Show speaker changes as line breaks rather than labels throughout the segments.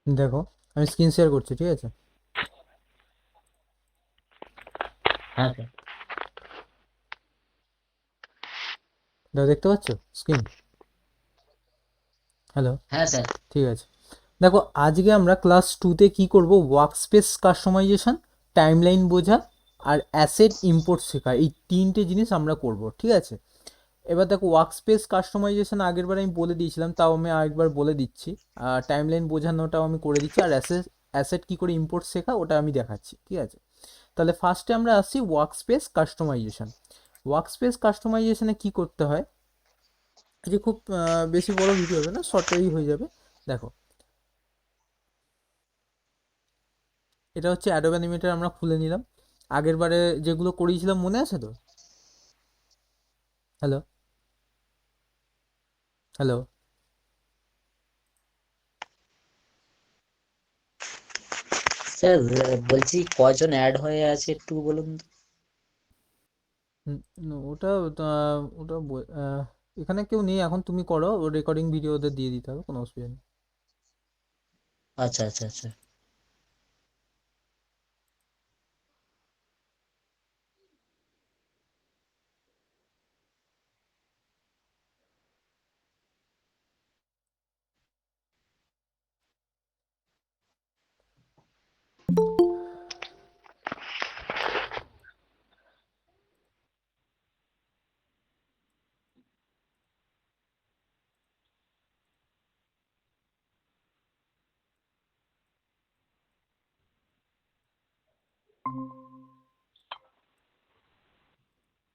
দেখো, আমি screen share করছি, ঠিক আছে?
হ্যাঁ স্যার।
দেখো, দেখতে পাচ্ছ স্ক্রিন? হ্যালো?
হ্যাঁ স্যার।
ঠিক আছে। দেখো, আজকে আমরা ক্লাস টুতে কী করব, ওয়ার্কস্পেস কাস্টমাইজেশন, টাইমলাইন বোঝা আর অ্যাসেট ইম্পোর্ট শেখা, এই তিনটে জিনিস আমরা করব, ঠিক আছে? এবার দেখো, ওয়ার্কস্পেস কাস্টমাইজেশন আগের বার আমি বলে দিয়েছিলাম, তাও আমি আরেকবার বলে দিচ্ছি। টাইমলাইন বোঝানোটাও আমি করে দিচ্ছি, আর অ্যাসেট অ্যাসেট কী করে ইম্পোর্ট শেখা ওটা আমি দেখাচ্ছি, ঠিক আছে? তাহলে ফার্স্টে আমরা আসছি ওয়ার্কস্পেস কাস্টমাইজেশন। ওয়ার্কস্পেস কাস্টমাইজেশনে কী করতে হয়, যে খুব বেশি বড় ভিডিও হবে না, শর্টেই হয়ে যাবে। দেখো, এটা হচ্ছে অ্যাডোব অ্যানিমেটর, আমরা খুলে নিলাম। আগের বারে যেগুলো করিয়েছিলাম মনে আছে তো? হ্যালো? হ্যালো?
স্যার বলছি কয়জন অ্যাড হয়ে আছে একটু বলুন তো।
ওটা ওটা এখানে কেউ নেই এখন, তুমি করো, ও রেকর্ডিং ভিডিও ওদের দিয়ে দিতে হবে, কোনো অসুবিধা নেই।
আচ্ছা আচ্ছা আচ্ছা।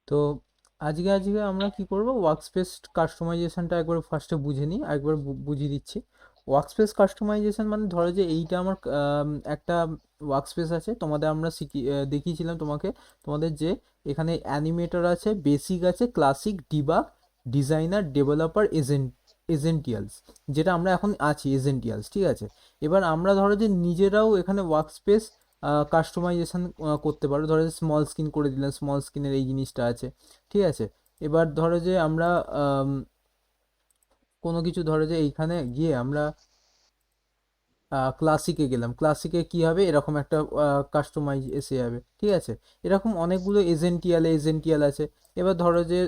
তো আজকে আমরা কি করব, ওয়ার্কস্পেস কাস্টমাইজেশনটা একবার ফার্স্টে বুঝে নিই, একবার বুঝিয়ে দিচ্ছি। ওয়ার্কস্পেস কাস্টমাইজেশন মানে ধরো যে এইটা আমার একটা ওয়ার্কস্পেস আছে, তোমাদের আমরা দেখিয়েছিলাম তোমাকে, তোমাদের যে এখানে অ্যানিমেটর আছে, বেসিক আছে, ক্লাসিক, ডিবাগ, ডিজাইনার, ডেভেলপার, এজেন্টিয়ালস, যেটা আমরা এখন আছি এজেন্টিয়ালস, ঠিক আছে? এবার আমরা ধরো যে নিজেরাও এখানে ওয়ার্কস্পেস কাস্টমাইজেশন করতে পারো, ধরো যে স্মল স্ক্রিন করে দিলাম, স্মল স্ক্রিনের এই জিনিসটা আছে, ঠিক আছে? এবার ধরো যে আমরা কোনো কিছু, ধরো যে এইখানে গিয়ে আমরা ক্লাসিকে গেলাম, ক্লাসিকে কি হবে, এরকম একটা কাস্টমাইজ এসে যাবে, ঠিক আছে? এরকম অনেকগুলো এজেন্টিয়াল আছে। এবার ধরো যে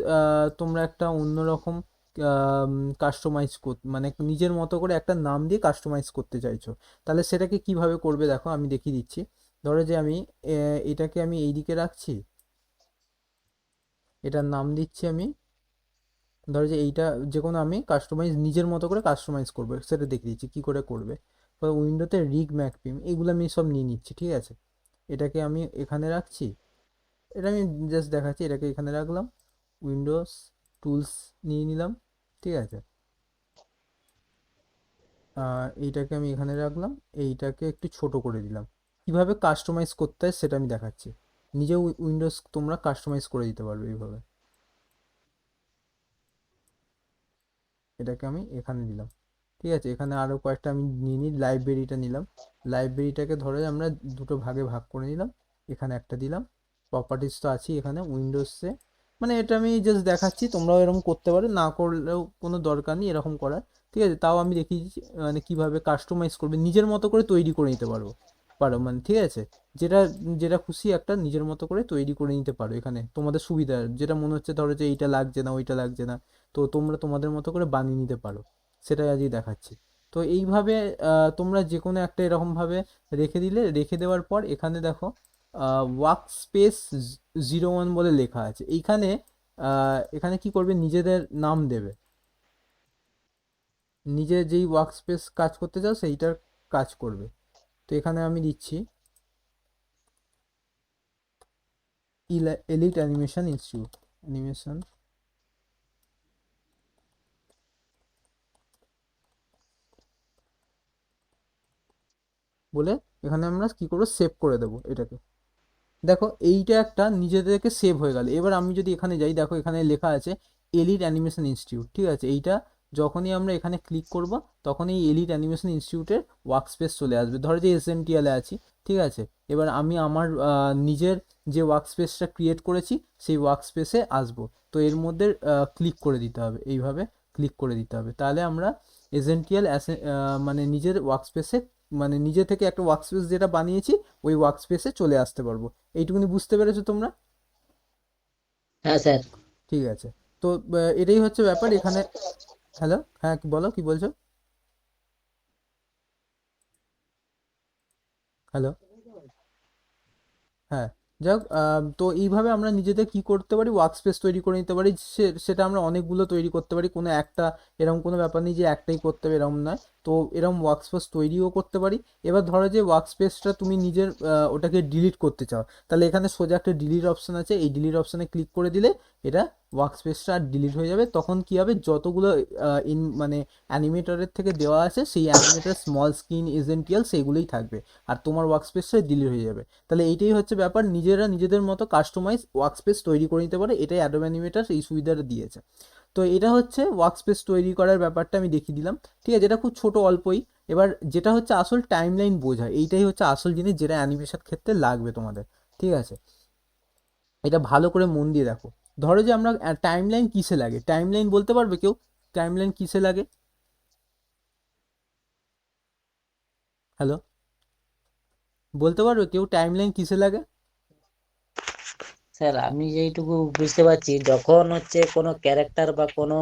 তোমরা একটা অন্যরকম কাস্টমাইজ মানে নিজের মতো করে একটা নাম দিয়ে কাস্টমাইজ করতে চাইছো, তাহলে সেটাকে কিভাবে করবে দেখো, আমি দেখিয়ে দিচ্ছি। ধরো যে আমি এটাকে আমি এইদিকে রাখছি, এটার নাম দিচ্ছি আমি, ধরো যে এইটা যে কোনো আমি কাস্টমাইজ নিজের মতো করে কাস্টমাইজ করবো, সেটা দেখিয়ে দিচ্ছি কী করে করবে। উইন্ডোতে রিগ ম্যাকপিম এগুলো আমি সব নিয়ে নিচ্ছি, ঠিক আছে? এটাকে আমি এখানে রাখছি, এটা আমি জাস্ট দেখাচ্ছি, এটাকে এখানে রাখলাম, উইন্ডোজ টুলস নিয়ে নিলাম, ঠিক আছে? এইটাকে আমি এখানে রাখলাম, এইটাকে একটু ছোট করে দিলাম। কিভাবে কাস্টমাইজ করতে হয় সেটা আমি দেখাচ্ছি, নিজে উইন্ডোজ তোমরা কাস্টমাইজ করে দিতে পারবে এইভাবে। এটাকে আমি এখানে দিলাম, ঠিক আছে? এখানে আরও কয়েকটা আমি নিয়ে নিই, লাইব্রেরিটা নিলাম, লাইব্রেরিটাকে ধরে আমরা দুটো ভাগে ভাগ করে নিলাম, এখানে একটা দিলাম। প্রপার্টিস তো আছেই এখানে উইন্ডোজে, মানে এটা আমি জাস্ট দেখাচ্ছি, তোমরাও এরকম করতে পারো, না করলেও কোনো দরকার নেই এরকম করার, ঠিক আছে? তাও আমি দেখিয়েছি মানে কীভাবে কাস্টমাইজ করবে, নিজের মতো করে তৈরি করে নিতে পারবো, পারো মানে, ঠিক আছে? যেটা যেটা খুশি একটা নিজের মতো করে তৈরি করে নিতে পারো, এখানে তোমাদের সুবিধা, যেটা মনে হচ্ছে ধরো যে এইটা লাগছে না, ওইটা লাগছে না, তো তোমরা তোমাদের মতো করে বানিয়ে নিতে পারো, সেটাই আজকে দেখাচ্ছি। তো এইভাবে তোমরা যে কোনো একটা এরকমভাবে রেখে দিলে, রেখে দেওয়ার পর এখানে দেখো ওয়ার্ক স্পেস 01 বলে লেখা আছে এইখানে। এখানে কি করবে, নিজেদের নাম দেবে, নিজে যেই ওয়ার্ক স্পেস কাজ করতে চাও সেইটার কাজ করবে। তো এখানে আমি দিচ্ছি এলিট অ্যানিমেশন ইনস্টিটিউট, অ্যানিমেশন বলে এখানে আমরা কি করবো, সেভ করে দেবো এটাকে। দেখো, এইটা একটা নিজেদেরকে সেভ হয়ে গেল। এবার আমি যদি এখানে যাই, দেখো এখানে লেখা আছে এলিট অ্যানিমেশন ইনস্টিটিউট, ঠিক আছে? এইটা যখনই আমরা এখানে ক্লিক করব, তখন এই এলিট অ্যানিমেশন ইনস্টিটিউটের ওয়ার্ক স্পেস চলে আসবে, ধরো যে এসএনটিএলে আছি, ঠিক আছে? এবার আমি আমার নিজের যে ওয়ার্ক স্পেসটা ক্রিয়েট করেছি সেই ওয়ার্ক স্পেসে আসবো, তো এর মধ্যে ক্লিক করে দিতে হবে, এইভাবে ক্লিক করে দিতে হবে, তাহলে আমরা এসএনটিএল মানে নিজের ওয়ার্ক স্পেসে মানে নিজে থেকে একটা ওয়ার্ক স্পেস যেটা বানিয়েছি ওই ওয়ার্ক স্পেসে চলে আসতে পারবো। এইটুকুনি বুঝতে পেরেছো তোমরা?
হ্যাঁ স্যার।
ঠিক আছে। তো এটাই হচ্ছে ব্যাপার এখানে। হ্যালো, হ্যাঁ বলো কি বলছো? হ্যালো। হ্যাঁ, যাই হোক, তো এইভাবে আমরা নিজেদের কি করতে পারি, ওয়ার্ক স্পেস তৈরি করে নিতে পারি। সেটা আমরা অনেকগুলো তৈরি করতে পারি, কোনো একটা এরকম কোনো ব্যাপার নেই যে একটাই করতে হবে এরকম নয়। তো এরকম ওয়ার্ক স্পেস তৈরিও করতে পারি। এবার ধরো যে ওয়ার্ক স্পেসটা তুমি নিজের ওটাকে ডিলিট করতে চাও, তাহলে এখানে সোজা একটা ডিলিট অপশন আছে, এই ডিলিট অপশনে ক্লিক করে দিলে এটা ওয়ার্ক স্পেসটা আর ডিলিট হয়ে যাবে। তখন কি হবে, যতগুলো মানে অ্যানিমেটরের থেকে দেওয়া আছে সেই অ্যানিমেটর স্মল স্ক্রিন এজেন্টিয়াল সেইগুলোই থাকবে, আর তোমার ওয়ার্ক স্পেসটা ডিলিট হয়ে যাবে। তাহলে এইটাই হচ্ছে ব্যাপার, নিজেরা নিজেদের মতো কাস্টমাইজ ওয়ার্কস্পেস তৈরি করে নিতে পারে, এটাই অ্যাডোব অ্যানিমেটর এই সুবিধাটা দিয়েছে। তো এটা হচ্ছে ওয়ার্কস্পেস তৈরি করার ব্যাপারটা আমি দেখিয়ে দিলাম। ঠিক আছে, এটা খুব ছোট অল্পই। এবার যেটা হচ্ছে আসল টাইমলাইন বোঝা, এইটাই হচ্ছে আসল জিনিস যেটা অ্যানিমেশন ক্ষেত্রে লাগবে তোমাদের। ঠিক আছে, এটা ভালো করে মন দিয়ে দেখো। ধরো যে আমরা টাইমলাইন কিসে লাগে, টাইমলাইন বলতে পারবে কেউ টাইমলাইন কিসে লাগে? হ্যালো, বলতে পারবে কেউ টাইমলাইন কিসে লাগে?
স্যার আমি যেইটুকু বুঝতে পারছি, যখন হচ্ছে কোনো ক্যারেক্টার বা কোনো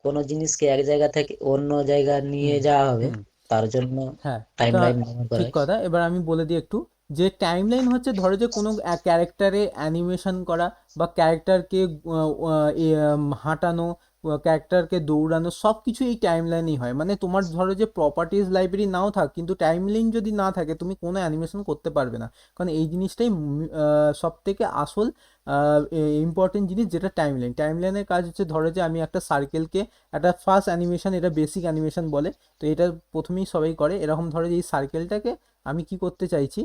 কোনো জিনিসকে এক জায়গা থেকে অন্য জায়গায় নিয়ে
হুম
যাওয়া হবে,
হুম।
তার জন্য
হ্যাঁ,
টাইম
তা
লাইন ব্যবহার করা
ঠিক
হয়।
কথা। এবার আমি বলে দিই একটু, যে টাইমলাইন হচ্ছে ধরো যে কোনো ক্যারেক্টারে অ্যানিমেশন করা বা ক্যারেক্টারকে হাঁটানো, ক্যারেক্টারকে দৌড়ানো, সব কিছু এই টাইমলাইনেই হয়। মানে তোমার ধরো যে প্রপার্টিজ লাইব্রেরি নাও থাক, কিন্তু টাইমলাইন যদি না থাকে তুমি কোনো অ্যানিমেশন করতে পারবে না। কারণ এই জিনিসটাই সব থেকে আসল ইম্পর্টেন্ট জিনিস, যেটা টাইমলাইন। টাইমলাইনের কাজ হচ্ছে ধরো যে আমি একটা সার্কেলকে, একটা ফার্স্ট অ্যানিমেশন, এটা বেসিক অ্যানিমেশন বলে, তো এটা প্রথমেই সবাই করে। এরকম ধরো যে এই সার্কেলটাকে আমি কি করতে চাইছি,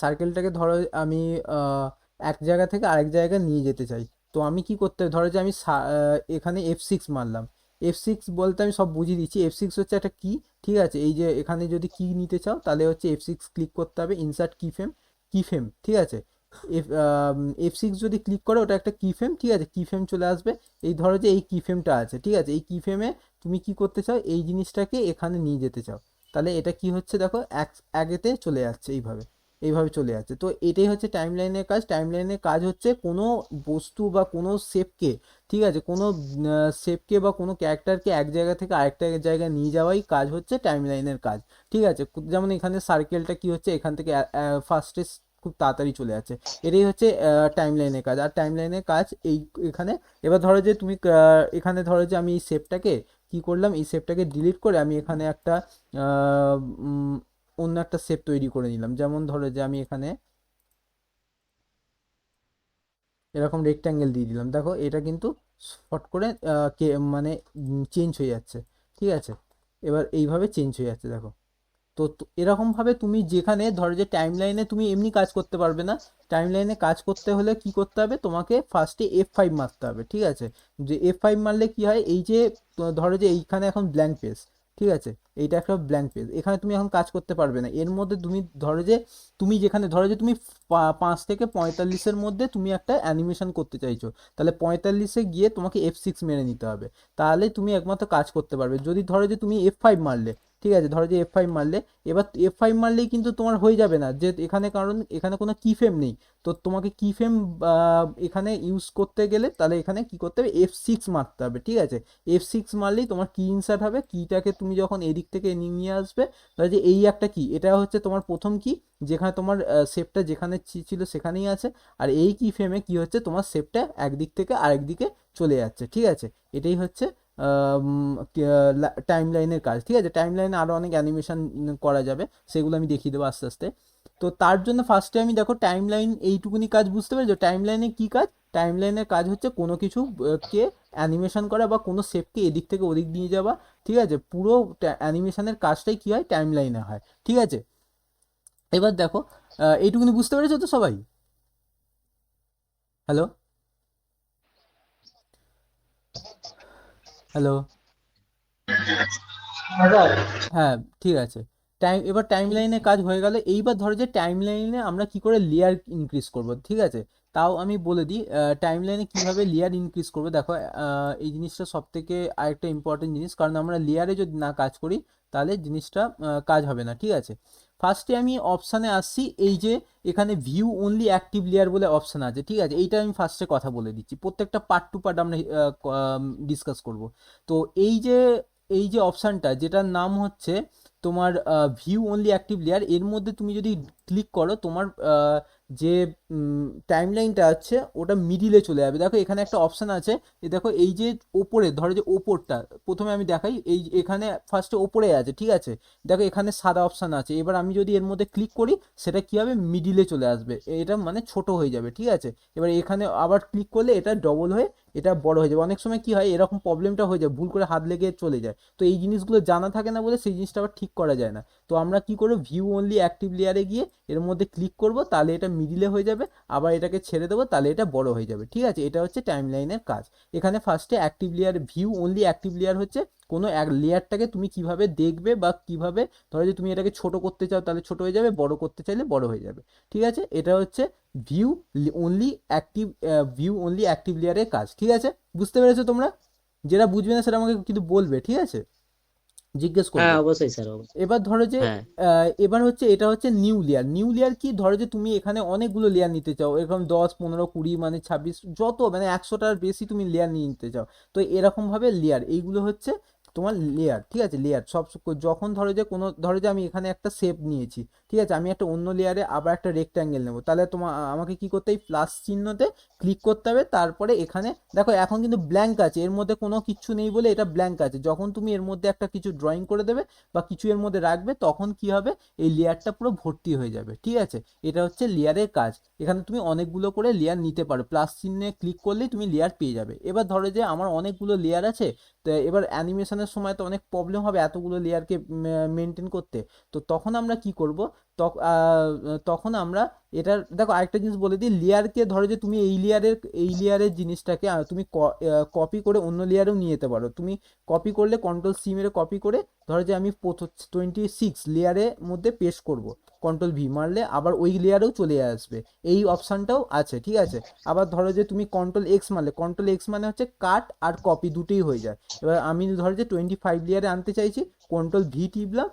সার্কেলটাকে ধরো আমি এক জায়গা থেকে আরেক জায়গায় নিয়ে যেতে চাই। তো আমি কি করতে হবে, ধরো যে আমি এখানে F6 মারলাম। F6 বলতে আমি সব বুঝিয়ে দিচ্ছি, F6 হচ্ছে একটা কি। ঠিক আছে, এই যে এখানে যদি কি নিতে চাও তাহলে হচ্ছে F6 ক্লিক করতে হবে, ইনসার্ট কি ফ্রেম, কি ফ্রেম। ঠিক আছে, F6 যদি ক্লিক করো ওটা একটা কি ফ্রেম। ঠিক আছে, কি ফ্রেম চলে আসবে। এই ধরো যে এই কি ফ্রেমটা আছে, ঠিক আছে, এই কি ফ্রেমে তুমি কি করতে চাও, এই জিনিসটাকে এখানে নিয়ে যেতে চাও। তাহলে এটা কি হচ্ছে দেখো, এক আগেতে চলে যাচ্ছে এইভাবে, এইভাবে চলে যাচ্ছে। তো এটাই হচ্ছে টাইমলাইনের কাজ। টাইমলাইনের কাজ হচ্ছে কোনো বস্তু বা কোনো শেপকে, ঠিক আছে, কোনো শেপকে বা কোনো ক্যারেক্টারকে এক জায়গা থেকে আরেকটা জায়গায় নিয়ে যাওয়াই কাজ হচ্ছে টাইমলাইনের কাজ। ঠিক আছে, যেমন এখানে সার্কেলটা কি হচ্ছে, এখান থেকে ফার্স্টে খুব তাড়াতাড়ি চলে যাচ্ছে। এটাই হচ্ছে টাইমলাইনের কাজ। আর টাইমলাইনের কাজ এই এখানে। এবার ধরো যে তুমি এখানে ধরো যে আমি এই শেপটাকে কি করলাম, এই শেপটাকে ডিলিট করে আমি এখানে একটা আহ, উম, অন্য একটা শেপ তৈরি করে নিলাম। যেমন ধরো যে আমি এখানে এরকম রেক্ট্যাঙ্গেল দিয়ে দিলাম, দেখো এটা কিন্তু ফট করে মানে চেঞ্জ হয়ে যাচ্ছে। ঠিক আছে, এবার এইভাবে চেঞ্জ হয়ে যাচ্ছে দেখো। তো এরকমভাবে তুমি যেখানে ধরো যে টাইম লাইনে তুমি এমনি কাজ করতে পারবে না, টাইম লাইনে কাজ করতে হলে কি করতে হবে, তোমাকে ফার্স্টে F5 মারতে হবে। ঠিক আছে, যে F5 মারলে কি হয়, এই যে ধরো যে এইখানে এখন ব্ল্যাঙ্ক পেজ। ঠিক আছে, এইটা একটা ব্ল্যাঙ্ক পেজ, এখানে তুমি এখন কাজ করতে পারবে না। এর মধ্যে তুমি ধরো যে তুমি যেখানে ধরো যে তুমি 5 থেকে 45-এর মধ্যে তুমি একটা অ্যানিমেশন করতে চাইছো, তাহলে 45-এ গিয়ে তোমাকে F6 মেরে নিতে হবে। তাহলে তুমি একমাত্র কাজ করতে পারবে। যদি ধরো যে তুমি F5 মারলে, ঠিক আছে, ধরো যে F5 মারলে, এবার F5 মারলেই কিন্তু তোমার হয়ে যাবে না, যে এখানে কারণ এখানে কোনো কি ফ্রেম নেই। তো তোমাকে কি ফ্রেম এখানে ইউজ করতে গেলে তাহলে এখানে কি করতে হবে, F6 মারতে হবে। ঠিক আছে, F6 মারলেই তোমার কি ইনসার্ট হবে, কিটাকে তুমি যখন এদিক থেকে নিয়ে আসবে, তাহলে যে এই একটা কি, এটা হচ্ছে তোমার প্রথম কি, যেখানে তোমার শেপটা যেখানে ছিল সেখানেই আছে। আর এই কি ফ্রেমে কি হচ্ছে, তোমার শেপটা একদিক থেকে আরেক দিকে চলে যাচ্ছে। ঠিক আছে, এটাই হচ্ছে টাইম লাইনের কাজ। ঠিক আছে, টাইম লাইনে আরও অনেক অ্যানিমেশন করা যাবে, সেগুলো আমি দেখিয়ে দেবো আস্তে আস্তে। তো তার জন্য ফার্স্টে আমি দেখো টাইম লাইন এইটুকুনি কাজ বুঝতে পেরেছো। টাইম লাইনে কী কাজ, টাইম লাইনের কাজ হচ্ছে কোনো কিছু কে অ্যানিমেশন করা বা কোনো শেপকে এদিক থেকে ওদিক নিয়ে যাওয়া। ঠিক আছে, পুরো অ্যানিমেশনের কাজটাই কী হয়, টাইম লাইনে হয়। ঠিক আছে, এবার দেখো এইটুকুনি বুঝতে পেরেছো তো সবাই? Hello, hello.
হ্যাঁ স্যার।
হ্যাঁ, ঠিক আছে। এবার টাইম লাইনে কাজ হয়ে গেল। এইবার ধরো যে টাইম লাইনে আমরা কি করে লেয়ার ইনক্রিজ করব, ঠিক আছে? তাও আমি বলে দিই টাইম লাইনে কীভাবে লেয়ার ইনক্রিজ করবো। দেখো এই জিনিসটা সব থেকে আরেকটা ইম্পর্টেন্ট জিনিস, কারণ আমরা লেয়ারে যদি না কাজ করি তাহলে জিনিসটা কাজ হবে না, ঠিক আছে? ফার্স্টে আমি অপশানে আসছি, এই যে এখানে ভিউ অনলি অ্যাক্টিভ লেয়ার বলে অপশান আছে, ঠিক আছে? এইটা আমি ফার্স্টে কথা বলে দিচ্ছি, প্রত্যেকটা পার্ট টু পার্ট আমরা ডিসকাস করব। তো এই যে অপশানটা যেটার নাম হচ্ছে তোমার ভিউ অনলি অ্যাক্টিভ লেয়ার, এর মধ্যে তুমি যদি ক্লিক করো তোমার যে টাইম লাইনটা আছে ওটা মিডিলে চলে যাবে। দেখো এখানে একটা অপশান আছে, দেখো এই যে ওপরে, ধরো যে ওপরটা প্রথমে আমি দেখাই, এই এখানে ফার্স্টে ওপরে আছে, ঠিক আছে? দেখো এখানে সাদা অপশান আছে, এবার আমি যদি এর মধ্যে ক্লিক করি সেটা কী হবে, মিডিলে চলে আসবে, এটা মানে ছোট হয়ে যাবে, ঠিক আছে? এবার এখানে আবার ক্লিক করলে এটা ডবল হয়ে এটা বড় হয়ে যাবে। অনেক সময় কি হয়, এরকম প্রবলেমটা হয়ে যায়, ভুল করে হাত লেগে চলে যায়। তো এই জিনিসগুলো জানা থাকে না বলে সেই জিনিসটা আবার ঠিক করা যায় না। তো আমরা কি করব, ভিউ অনলি অ্যাক্টিভ লেয়ারে গিয়ে এর মধ্যে ক্লিক করব, তাহলে এটা মিডিলে হয়ে যাবে, আবার এটাকে ছেড়ে দেবো, তাহলে এটা বড় হয়ে যাবে, ঠিক আছে? এটা হচ্ছে টাইম লাইনের কাজ। এখানে ফার্স্টে active layer, view only active layer হচ্ছে কোনো এক লেয়ারটাকে তুমি কিভাবে দেখবে, বা কিভাবে ধরো যে তুমি এটাকে ছোট করতে চাও তাহলে ছোট হয়ে যাবে, বড় করতে চাইলে বড় হয়ে যাবে, ঠিক আছে? এটা হচ্ছে view only active, view only active লেয়ারের কাজ, ঠিক আছে? বুঝতে পেরেছো তোমরা? যেটা বুঝবে না সেটা আমাকে কিন্তু বলবে, ঠিক আছে? জিজ্ঞেস
হ্যাঁ
করবে।
অবশ্যই স্যার, অবশ্যই।
এবার ধরো যে
হ্যাঁ
এবার হচ্ছে এটা হচ্ছে নিউ লেয়ার। নিউ লেয়ার কি, ধরো যে তুমি এখানে অনেকগুলো লেয়ার নিতে চাও, এরকম 10, 15, 20 মানে 26, যত মানে 100টার বেশি তুমি লেয়ার নিয়ে নিতে চাও। তো এরকমভাবে লেয়ার, এইগুলো হচ্ছে তোমার লেয়ার, ঠিক আছে? লেয়ার সব যখন ধরো যে কোনো, ধরো যে আমি এখানে একটা শেপ নিয়েছি, ঠিক আছে? আমি একটা অন্য লেয়ারে আবার একটা রেক্ট্যাঙ্গেল নেবো, তাহলে আমাকে কি করতে, এই প্লাস চিহ্নতে ক্লিক করতে হবে। তারপরে এখানে দেখো এখন কিন্তু ব্ল্যাঙ্ক আছে, এর মধ্যে কোনো কিছু নেই বলে এটা ব্ল্যাঙ্ক আছে। যখন তুমি এর মধ্যে একটা কিছু ড্রয়িং করে দেবে বা কিছু এর মধ্যে রাখবে, তখন কি হবে, এই লেয়ারটা পুরো ভর্তি হয়ে যাবে, ঠিক আছে? এটা হচ্ছে লেয়ারের কাজ। এখানে তুমি অনেকগুলো করে লেয়ার নিতে পারো, প্লাস চিহ্নে ক্লিক করলেই তুমি লেয়ার পেয়ে যাবে। এবার ধরো যে আমার অনেকগুলো লেয়ার আছে, তো এবার অ্যানিমেশনের সময় তো অনেক প্রবলেম হবে এতগুলো লেয়ারকে মেনটেন করতে। তো তখন আমরা কি করব, তখন আমরা এটার, দেখো আরেকটা জিনিস বলে দিই, লেয়ারকে ধরো যে তুমি এই লেয়ারের জিনিসটাকে তুমি কপি করে অন্য লেয়ারেও নিয়ে যেতে পারো। তুমি কপি করলে কন্ট্রোল সি মেরে কপি করে, ধরো যে আমি 26 লেয়ারের মধ্যে পেস্ট করব, কন্ট্রোল ভি মারলে আবার ওই লেয়ারেও চলে আসবে, এই অপশানটাও আছে, ঠিক আছে? আবার ধরো যে তুমি কন্ট্রোল এক্স মারলে, কন্ট্রোল এক্স মানে হচ্ছে কাট আর কপি দুটোই হয়ে যায়। এবার আমি ধরো যে 25 লেয়ারে আনতে চাইছি, কন্ট্রোল ভি টিপলাম,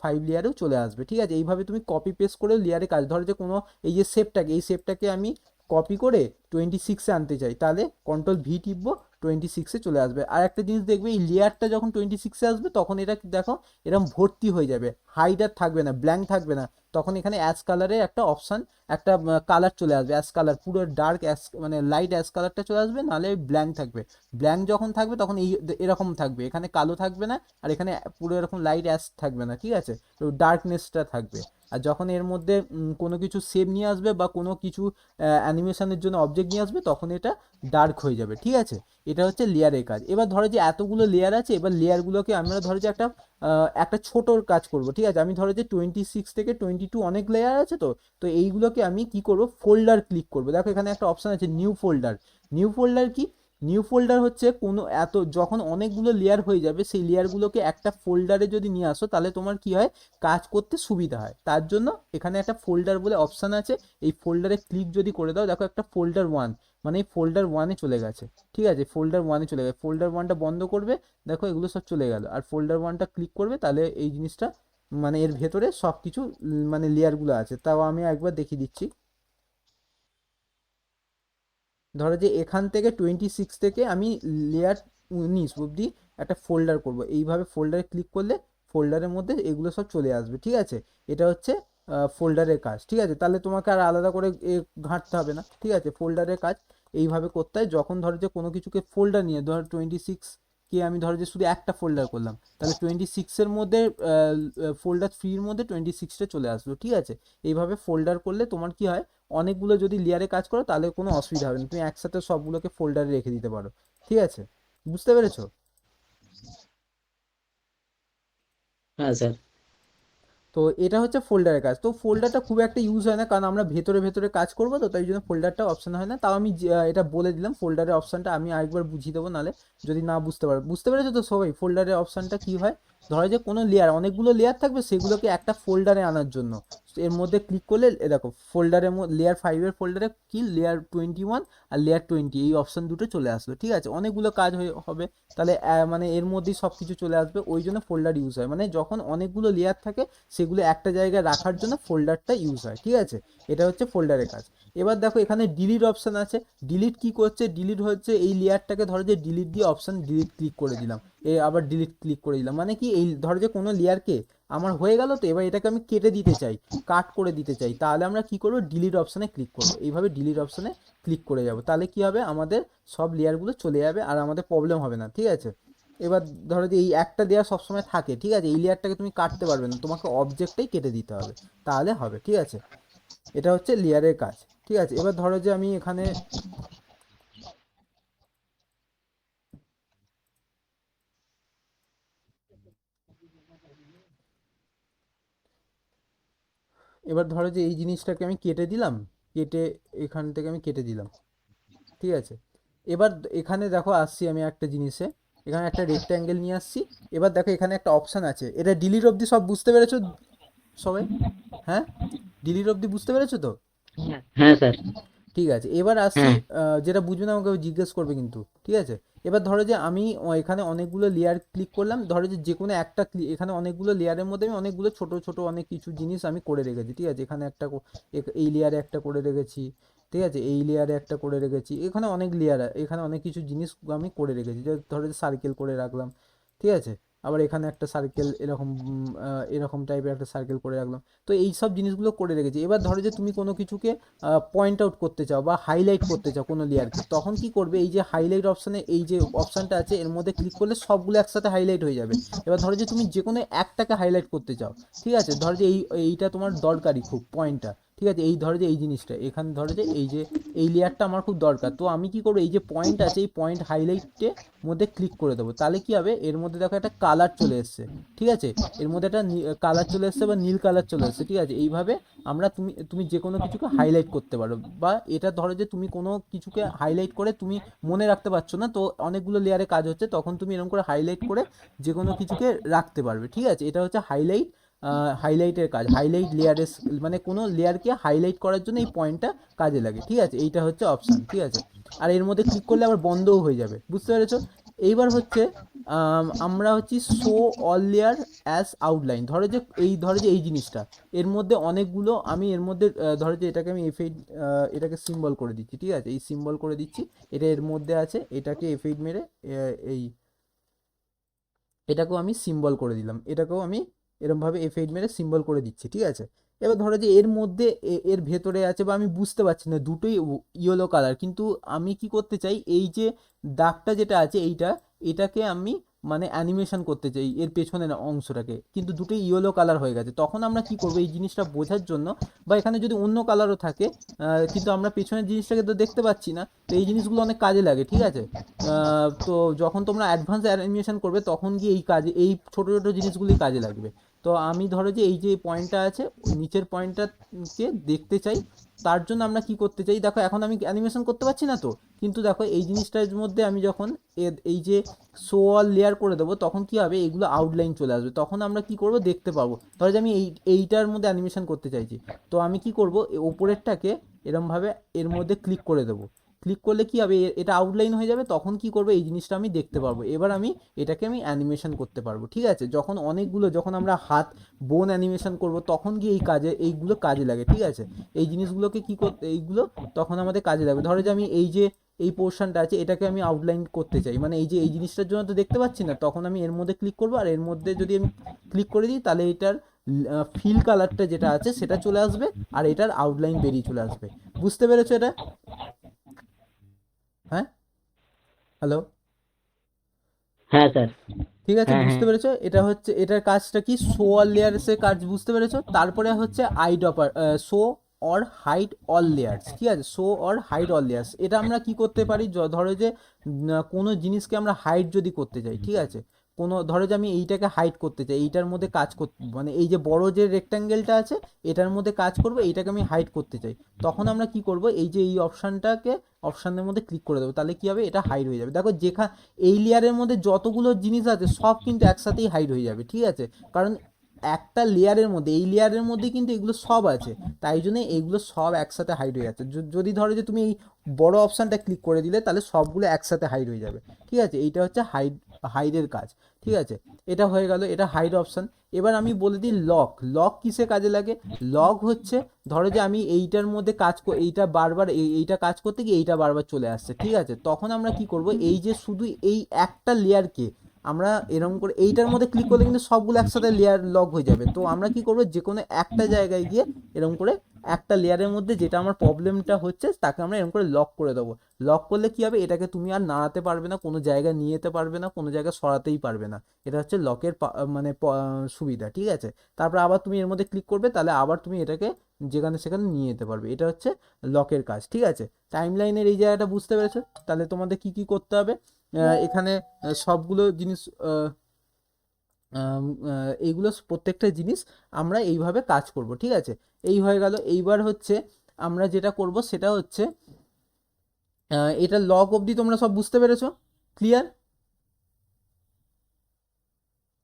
25 লেয়ারেও চলে আসবে, ঠিক আছে? এইভাবে তুমি কপি পেস্ট করেও লেয়ারে কাজ, ধরো যে কোনো এই শেপটাকে আমি কপি করে 26-এ আনতে চাই, তাহলে কন্ট্রোল ভি টিপবো, 26-এ চলে আসবে। আর একটা জিনিস দেখবে, এই লেয়ারটা যখন 26-এ আসবে তখন এটা দেখো এরকম ভর্তি হয়ে যাবে, হাইড আর থাকবে না, ব্ল্যাঙ্ক থাকবে না। তখন এখানে অ্যাশ কালারের একটা অপশান, একটা কালার চলে আসবে, অ্যাশ কালার, পুরো ডার্ক অ্যাশ মানে লাইট অ্যাশ কালারটা চলে আসবে, নাহলে ব্ল্যাঙ্ক থাকবে। ব্ল্যাঙ্ক যখন থাকবে তখন এরকম থাকবে, এখানে কালো থাকবে না, আর এখানে পুরো এরকম লাইট অ্যাশ থাকবে না, ঠিক আছে? তো ডার্কনেসটা থাকবে। আর যখন এর মধ্যে কোনো কিছু সেভ নিয়ে আসবে বা কোনো কিছু অ্যানিমেশনের জন্য অবজেক্ট নিয়ে আসবে, তখন এটা ডার্ক হয়ে যাবে, ঠিক আছে? এটা হচ্ছে লেয়ারের কাজ। এবার ধরো যে এতগুলো লেয়ার আছে, এবার লেয়ারগুলোকে আমরা ধরো যে একটা ছোটোর কাজ করব, ঠিক আছে? আমি ধরো যে 26 থেকে 22 অনেক লেয়ার আছে, তো তো এইগুলোকে আমি কি করব, ফোল্ডার ক্লিক করব। দেখো এখানে একটা অপশান আছে নিউ ফোল্ডার। নিউ ফোল্ডার কি, নিউ ফোল্ডার হচ্ছে কোনো যখন অনেকগুলো লেয়ার হয়ে যাবে, সেই লেয়ারগুলোকে একটা ফোল্ডারে যদি নিয়ে আসো, তাহলে তোমার কি হয়, কাজ করতে সুবিধা হয়। তার জন্য এখানে একটা ফোল্ডার বলে অপশান আছে, এই ফোল্ডারে ক্লিক যদি করে দাও, দেখো একটা ফোল্ডার ওয়ান, মানে এই ফোল্ডার ওয়ানে চলে গেছে, ঠিক আছে? ফোল্ডার ওয়ানে চলে গেছে, ফোল্ডার ওয়ানটা বন্ধ করবে, দেখো এগুলো সব চলে গেল। আর ফোল্ডার ওয়ানটা ক্লিক করবে, তাহলে এই জিনিসটা মানে এর ভেতরে সব কিছু মানে লেয়ারগুলো আছে। তাও আমি একবার দেখিয়ে দিচ্ছি। ধরো যে এখান থেকে 26 থেকে আমি লেয়ার 19 অবধি একটা ফোল্ডার করব, এইভাবে ফোল্ডারে ক্লিক করলে ফোল্ডারের মধ্যে এগুলো সব চলে আসবে, ঠিক আছে? এটা হচ্ছে ফোল্ডারের কাজ, ঠিক আছে? তাহলে তোমাকে আর আলাদা করে ঘাঁটতে হবে না, ঠিক আছে? ফোল্ডারের কাজ এইভাবে করতে হয়। যখন ধরো যে কোনো কিছুকে ফোল্ডার নিয়ে, ধরো 26 কে আমি ধরো যে শুধু একটা ফোল্ডার করলাম, তাহলে 26-এর মধ্যে ফোল্ডার ফ্রির মধ্যে 26টা চলে আসলো, ঠিক আছে? এইভাবে ফোল্ডার করলে তোমার কি হয়, অনেকগুলো যদি লেয়ারে কাজ করো তাহলে কোনো অসুবিধা হবে না, তুমি একসাথে সবগুলোকে ফোল্ডারে রেখে দিতে পারো, ঠিক আছে? বুঝতে পেরেছো?
হ্যাঁ স্যার।
তো এটা হচ্ছে ফোল্ডারের কাজ। তো ফোল্ডারটা খুব একটা ইউজ হয় না, কারণ আমরা ভেতরে ভেতরে কাজ করবো, তো তাই জন্য ফোল্ডারটা অপশন হয় না। তাও আমি এটা বলে দিলাম, ফোল্ডারের অপশনটা আমি আরেকবার বুঝিয়ে দেবো, নাহলে যদি না বুঝতে পারো। বুঝতে পেরেছো তো সবাই ফোল্ডারের অপশনটা কি হয়? ধরো যে কোনো লেয়ার, অনেকগুলো লেয়ার থাকবে, সেগুলোকে একটা ফোল্ডারে আনার জন্য এর মধ্যে ক্লিক করলে দেখো ফোল্ডারের মধ্যে লেয়ার 5-এর ফোল্ডারে কি লেয়ার 21 আর লেয়ার 20 এই অপশন দুটো চলে আসলো, ঠিক আছে, অনেকগুলো কাজ হবে, তাহলে মানে এর মধ্যেই সব কিছু চলে আসবে, ওই জন্য ফোল্ডার ইউজ হয়, মানে যখন অনেকগুলো লেয়ার থাকে সেগুলো একটা জায়গায় রাখার জন্য ফোল্ডারটা ইউজ হয়, ঠিক আছে, এটা হচ্ছে ফোল্ডারের কাজ। এবার দেখো এখানে ডিলিট অপশন আছে, ডিলিট কি করছে, ডিলিট হচ্ছে এই লেয়ারটাকে ধরো যে ডিলিট দিয়ে অপশন ডিলিট ক্লিক করে দিলাম, আবার ডিলিট ক্লিক করে দিলাম, মানে কি এই ধরো যে কোনো লেয়ারকে আমার হয়ে গেল, তো এবার এটাকে আমি কেটে দিতে চাই, কাট করে দিতে চাই, তাহলে আমরা কি করব, ডিলিট অপশানে ক্লিক করব, এইভাবে ডিলিট অপশানে ক্লিক করে যাব, তাহলে কি হবে, আমাদের সব লেয়ারগুলো চলে যাবে আর আমাদের প্রবলেম হবে না, ঠিক আছে। এবার ধরো যে এই একটা লেয়ার সবসময় থাকে, ঠিক আছে, এই লেয়ারটাকে তুমি কাটতে পারবে না, তোমাকে অবজেক্টটাই কেটে দিতে হবে, তাহলে হবে, ঠিক আছে। এটা হচ্ছে লেয়ারের কাজ, ঠিক আছে। এবার ধরো যে আমি এখানে এবার ধরো যে এই জিনিসটাকে আমি কেটে দিলাম, কেটে এখান থেকে আমি কেটে দিলাম, ঠিক আছে। এবার এখানে দেখো আসছি আমি একটা জিনিসে, এখানে একটা রেক্ট্যাঙ্গেল নিয়ে আসছি। এবার দেখো এখানে একটা অপশান আছে, এটা ডিলিট অবধি সব বুঝতে পেরেছো সবাই? হ্যাঁ, ডিলিট অবধি বুঝতে পেরেছো তো?
হ্যাঁ স্যার।
ঠিক আছে, এবার আসছি,
হ্যাঁ।
যেটা বুঝবে না আমাকে জিজ্ঞেস করবে কিন্তু, ঠিক আছে। এবার ধরো যে আমি এখানে অনেকগুলো লেয়ার ক্লিক করলাম, ধরো যে যে কোনো একটা এখানে অনেকগুলো লেয়ারের মধ্যে আমি অনেকগুলো ছোট ছোট অনেক কিছু জিনিস আমি করে রেখেছি, ঠিক আছে, এখানে একটা এই লেয়ারে একটা করে রেখেছি, ঠিক আছে, এই লেয়ারে একটা করে রেখেছি, এখানে অনেক লেয়ার, এখানে অনেক কিছু জিনিস আমি করে রেখেছি, যে ধরো যে সার্কেল করে রাখলাম, ঠিক আছে, আবার এখানে একটা সার্কেল এরকম এরকম টাইপের একটা সার্কেল করে রাখলাম, তো এই সব জিনিসগুলো করে রেখেছি। এবার ধরো যে তুমি কোনো কিছুকে পয়েন্ট আউট করতে চাও বা হাইলাইট করতে চাও কোনো লেয়ারকে, তখন কি করবে, এই যে হাইলাইট অপশানে এই যে অপশানটা আছে এর মধ্যে ক্লিক করলে সবগুলো একসাথে হাইলাইট হয়ে যাবে। এবার ধরো যে তুমি যে কোনো একটাকে হাইলাইট করতে চাও, ঠিক আছে, ধরো যে এইটা তোমার দরকারি খুব পয়েন্টটা, ঠিক আছে, এই ধরো যে এই জিনিসটা এখানে ধরো যে এই লেয়ারটা আমার খুব দরকার, তো আমি কি করবো, এই যে পয়েন্ট আছে এই পয়েন্ট হাইলাইটে মধ্যে ক্লিক করে দেবো, তাহলে কি হবে, এর মধ্যে দেখো একটা কালার চলে এসছে, ঠিক আছে, এর মধ্যে একটা কালার চলে এসছে বা নীল কালার চলে এসছে, ঠিক আছে, এইভাবে আমরা তুমি তুমি যে কোনো কিছুকে হাইলাইট করতে পারো, বা এটা ধরো যে তুমি কোনো কিছুকে হাইলাইট করে তুমি মনে রাখতে পারছো না, তো অনেকগুলো লেয়ারে কাজ হচ্ছে, তখন তুমি এরকম করে হাইলাইট করে যে কোনো কিছুকে রাখতে পারবে, ঠিক আছে, এটা হচ্ছে হাইলাইট, হাইলাইটের কাজ, হাইলাইট লেয়ারের, মানে কোনো লেয়ারকে হাইলাইট করার জন্য এই পয়েন্টটা কাজে লাগে, ঠিক আছে, এইটা হচ্ছে অপশান, ঠিক আছে। আর এর মধ্যে ক্লিক করলে আবার বন্ধও হয়ে যাবে, বুঝতে পেরেছো? এইবার হচ্ছে আমরা হচ্ছি show all layer as outline, ধরো যে এই জিনিসটা এর মধ্যে অনেকগুলো আমি এর মধ্যে ধরো যে এটাকে আমি এফ8 এটাকে সিম্বল করে দিচ্ছি, ঠিক আছে, এই সিম্বল করে দিচ্ছি, এটা এর মধ্যে আছে, এটাকে এফ8 মেরে এই এটাকেও আমি সিম্বল করে দিলাম, এটাকেও আমি এরমভাবে এফ8 মেরে সিম্বল করে দিচ্ছি, ঠিক আছে। এবার ধরো যে এর মধ্যে এর ভেতরে আছে বা আমি বুঝতে পারছি না, দুটোই ইয়েলো কালার, কিন্তু আমি কি করতে চাই, এই যে দাগটা যেটা আছে এটাকে আমি মানে অ্যানিমেশন করতে চাই এর পেছনের অংশটাকে, কিন্তু দুটোই ইয়েলো কালার হয়ে গেছে, তখন আমরা কি করবো, এই জিনিসটা বোঝার জন্য, বা এখানে যদি অন্য কালারও থাকে, কিন্তু আমরা পেছনের জিনিসটাকে তো দেখতে পাচ্ছি না, তো এই জিনিসগুলো অনেক কাজে লাগে, ঠিক আছে। তো যখন তোমরা অ্যাডভান্স অ্যানিমেশন করবে তখন গিয়ে এই ছোটো ছোটো জিনিসগুলি কাজে লাগবে। তো আমি ধরো যে এই যে পয়েন্টটা আছে নিচের পয়েন্টটাকে দেখতে চাই, তার জন্য আমরা কি করতে চাই, দেখো এখন আমি অ্যানিমেশন করতে পারছি না তো, কিন্তু দেখো এই জিনিসটার মধ্যে আমি যখন এই যে শো অল লেয়ার করে দেবো তখন কি হবে, এগুলো আউটলাইন চলে আসবে, তখন আমরা কি করব, দেখতে পাবো, ধরো যে আমি এইটার মধ্যে অ্যানিমেশন করতে চাইছি, তো আমি কি করব, ওপরেরটাকে এরমভাবে এর মধ্যে ক্লিক করে দেবো, ক্লিক করলে কি হবে, এটা আউটলাইন হয়ে যাবে, তখন কি করবে, এই জিনিসটা আমি দেখতে পারবো, এবার এটাকে আমি অ্যানিমেশন করতে পারবো, ঠিক আছে, যখন আমরা হাত বোন অ্যানিমেশন করব তখন গিয়ে এইগুলো কাজে লাগে, ঠিক আছে, এই জিনিসগুলোকে কি করতে এইগুলো তখন আমাদের কাজে লাগবে, ধরো যে আমি এই পোর্শনটা আছে এটাকে আমি আউটলাইন করতে চাই, মানে এই যে এই জিনিসটার জন্য তো দেখতে পাচ্ছি না, তখন আমি এর মধ্যে ক্লিক করবো, আর এর মধ্যে যদি আমি ক্লিক করে দিই তাহলে এটার ফিল কালারটা যেটা আছে সেটা চলে আসবে, আর এটার আউটলাইন বেরিয়ে চলে আসবে, বুঝতে পেরেছো এটা? হ্যাঁ, হ্যালো,
হ্যাঁ স্যার।
ঠিক আছে,
হ্যাঁ,
বুঝতে
হ্যাঁ।
পেরেছো, এটা হচ্ছে এটার কাজটা কি, শো অল লেয়ার্সের কাজ, বুঝতে পেরেছো, তারপরে হচ্ছে show or hide all layers, ঠিক আছে, show or hide all layers, এটা আমরা কি করতে পারি, ধরো যে কোনো জিনিসকে আমরা হাইড যদি করতে চাই, ঠিক আছে, কোনো ধরো যে আমি এইটাকে হাইড করতে চাই, এইটার মধ্যে কাজ করতে, মানে এই যে বড় যে রেক্ট্যাঙ্গেলটা আছে এটার মধ্যে কাজ করবো, এইটাকে আমি হাইড করতে চাই, তখন আমরা কি করব, এই যে এই অপশানটাকে অপশানের মধ্যে ক্লিক করে দেবো, তাহলে কি হবে, এটা হাইড হয়ে যাবে। দেখো যেখানে এই লেয়ারের মধ্যে যতগুলো জিনিস আছে সব কিন্তু একসাথেই হাইড হয়ে যাবে, ঠিক আছে, কারণ একটা লেয়ারের মধ্যে, এই লেয়ারের মধ্যে কিন্তু এগুলো সব আছে, তাই জন্য এইগুলো সব একসাথে হাইড হয়ে যাচ্ছে। যদি ধরো যে তুমি এই বড় অপশানটা ক্লিক করে দিলে তাহলে সবগুলো একসাথে হাইড হয়ে যাবে, ঠিক আছে, এইটা হচ্ছে হাইডের কাজ, ঠিক আছে। এটা হয়ে গেল, এটা হাইড অপশান। এবার আমি বলে দিই লক। লক কিসে কাজে লাগে? লক হচ্ছে, ধরো যে আমি এইটার মধ্যে এইটা বারবার এইটা কাজ করতে গিয়ে এইটা বারবার চলে আসছে, ঠিক আছে, তখন আমরা কি করব, এই যে শুধু এই একটা লেয়ারকে আমরা এরকম করে এইটার মধ্যে ক্লিক করলে কিন্তু সবগুলো একসাথে লেয়ার লক হয়ে যাবে, তো আমরা কি করব, যে কোনো একটা জায়গায় গিয়ে এরকম করে একটা লেয়ারের মধ্যে যেটা আমার প্রবলেমটা হচ্ছে তাকে আমরা এরকম করে লক করে দেবো। লক করলে কি হবে, এটাকে তুমি আর নাড়াতে পারবে না, কোনো জায়গায় নিয়ে যেতে পারবে না, কোনো জায়গায় সরাতেই পারবে না। এটা হচ্ছে লকের মানে সুবিধা, ঠিক আছে। তারপর আবার তুমি এর মধ্যে ক্লিক করবে, তাহলে আবার তুমি এটাকে যেখানে সেখানে নিয়ে যেতে পারবে, এটা হচ্ছে লকের কাজ, ঠিক আছে। টাইমলাইনের এই জায়গাটা বুঝতে পেরেছো? তাহলে তোমাদের কি কি করতে হবে, এখানে সবগুলো জিনিস, এইগুলো প্রত্যেকটা জিনিস আমরা এইভাবে কাজ করব, ঠিক আছে। এই হয়ে গেল। এইবার হচ্ছে আমরা যেটা করব সেটা হচ্ছে, এটা লগ অবধি তোমরা সব বুঝতে পেরেছো? ক্লিয়ার?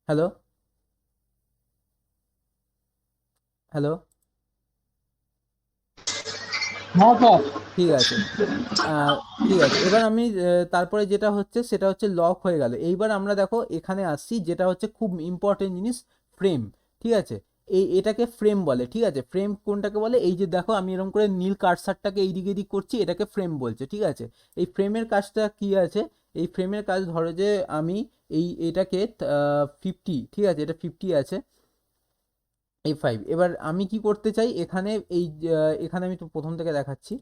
হ্যালো, হ্যালো,
হ্যাঁ স্যার।
ঠিক আছে। ঠিক আছে, এবার আমি তারপরে যেটা হচ্ছে সেটা হচ্ছে লক হয়ে গেল। এইবার আমরা দেখো এখানে আসছি, যেটা হচ্ছে খুব ইম্পর্টেন্ট জিনিস, ফ্রেম, ঠিক আছে। এটাকে ফ্রেম বলে, ঠিক আছে। ফ্রেম কোনটাকে বলে, এই যে দেখো আমি এরকম করে নীল কার্সারটাকে এইদিক এদিক করছি, এটাকে ফ্রেম বলছে, ঠিক আছে। এই ফ্রেমের কাজটা কি আছে, এই ফ্রেমের কাজ ধরো যে আমি এটাকে 50, ঠিক আছে, এটা 50 আছে, A5। এবার আমি কি করতে চাই, এখানে এখানে আমি তো প্রথম থেকে দেখাচ্ছি,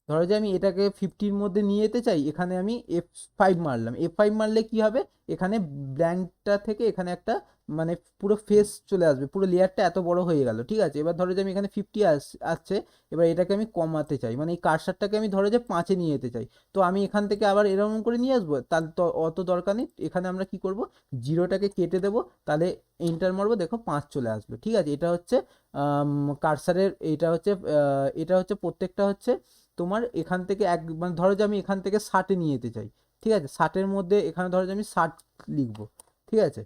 ধরো যে আমি এটাকে 50-র মধ্যে নিয়ে যেতে চাই, এখানে আমি F5 মারলাম। F5 মারলে কি হবে, এখানে ব্ল্যাঙ্কটা থেকে এখানে একটা মানে পুরো ফেস চলে আসবে, পুরো লেয়ারটা এত বড় হয়ে গেল, ঠিক আছে। এবার ধরো যে আমি এখানে 50 আসছে, এবার এটাকে আমি কমাতে চাই, মানে এই কার্সারটাকে আমি ধরো যে 5-এ নিয়ে যেতে চাই, তো আমি এখান থেকে আবার এরকম করে নিয়ে আসবো, তার তো অত দরকার নেই। এখানে আমরা কি করব, জিরোটাকে কেটে দেবো, তাহলে এন্টার মারবো, দেখো 5 চলে আসবে, ঠিক আছে। এটা হচ্ছে কার্সারের, এটা হচ্ছে প্রত্যেকটা হচ্ছে তোমার এখান থেকে মানে ধরো যে আমি এখান থেকে 60-এ নিয়ে যেতে চাই, ঠিক আছে। 60-এর মধ্যে এখানে ধরো যে আমি 60 লিখবো, ঠিক আছে,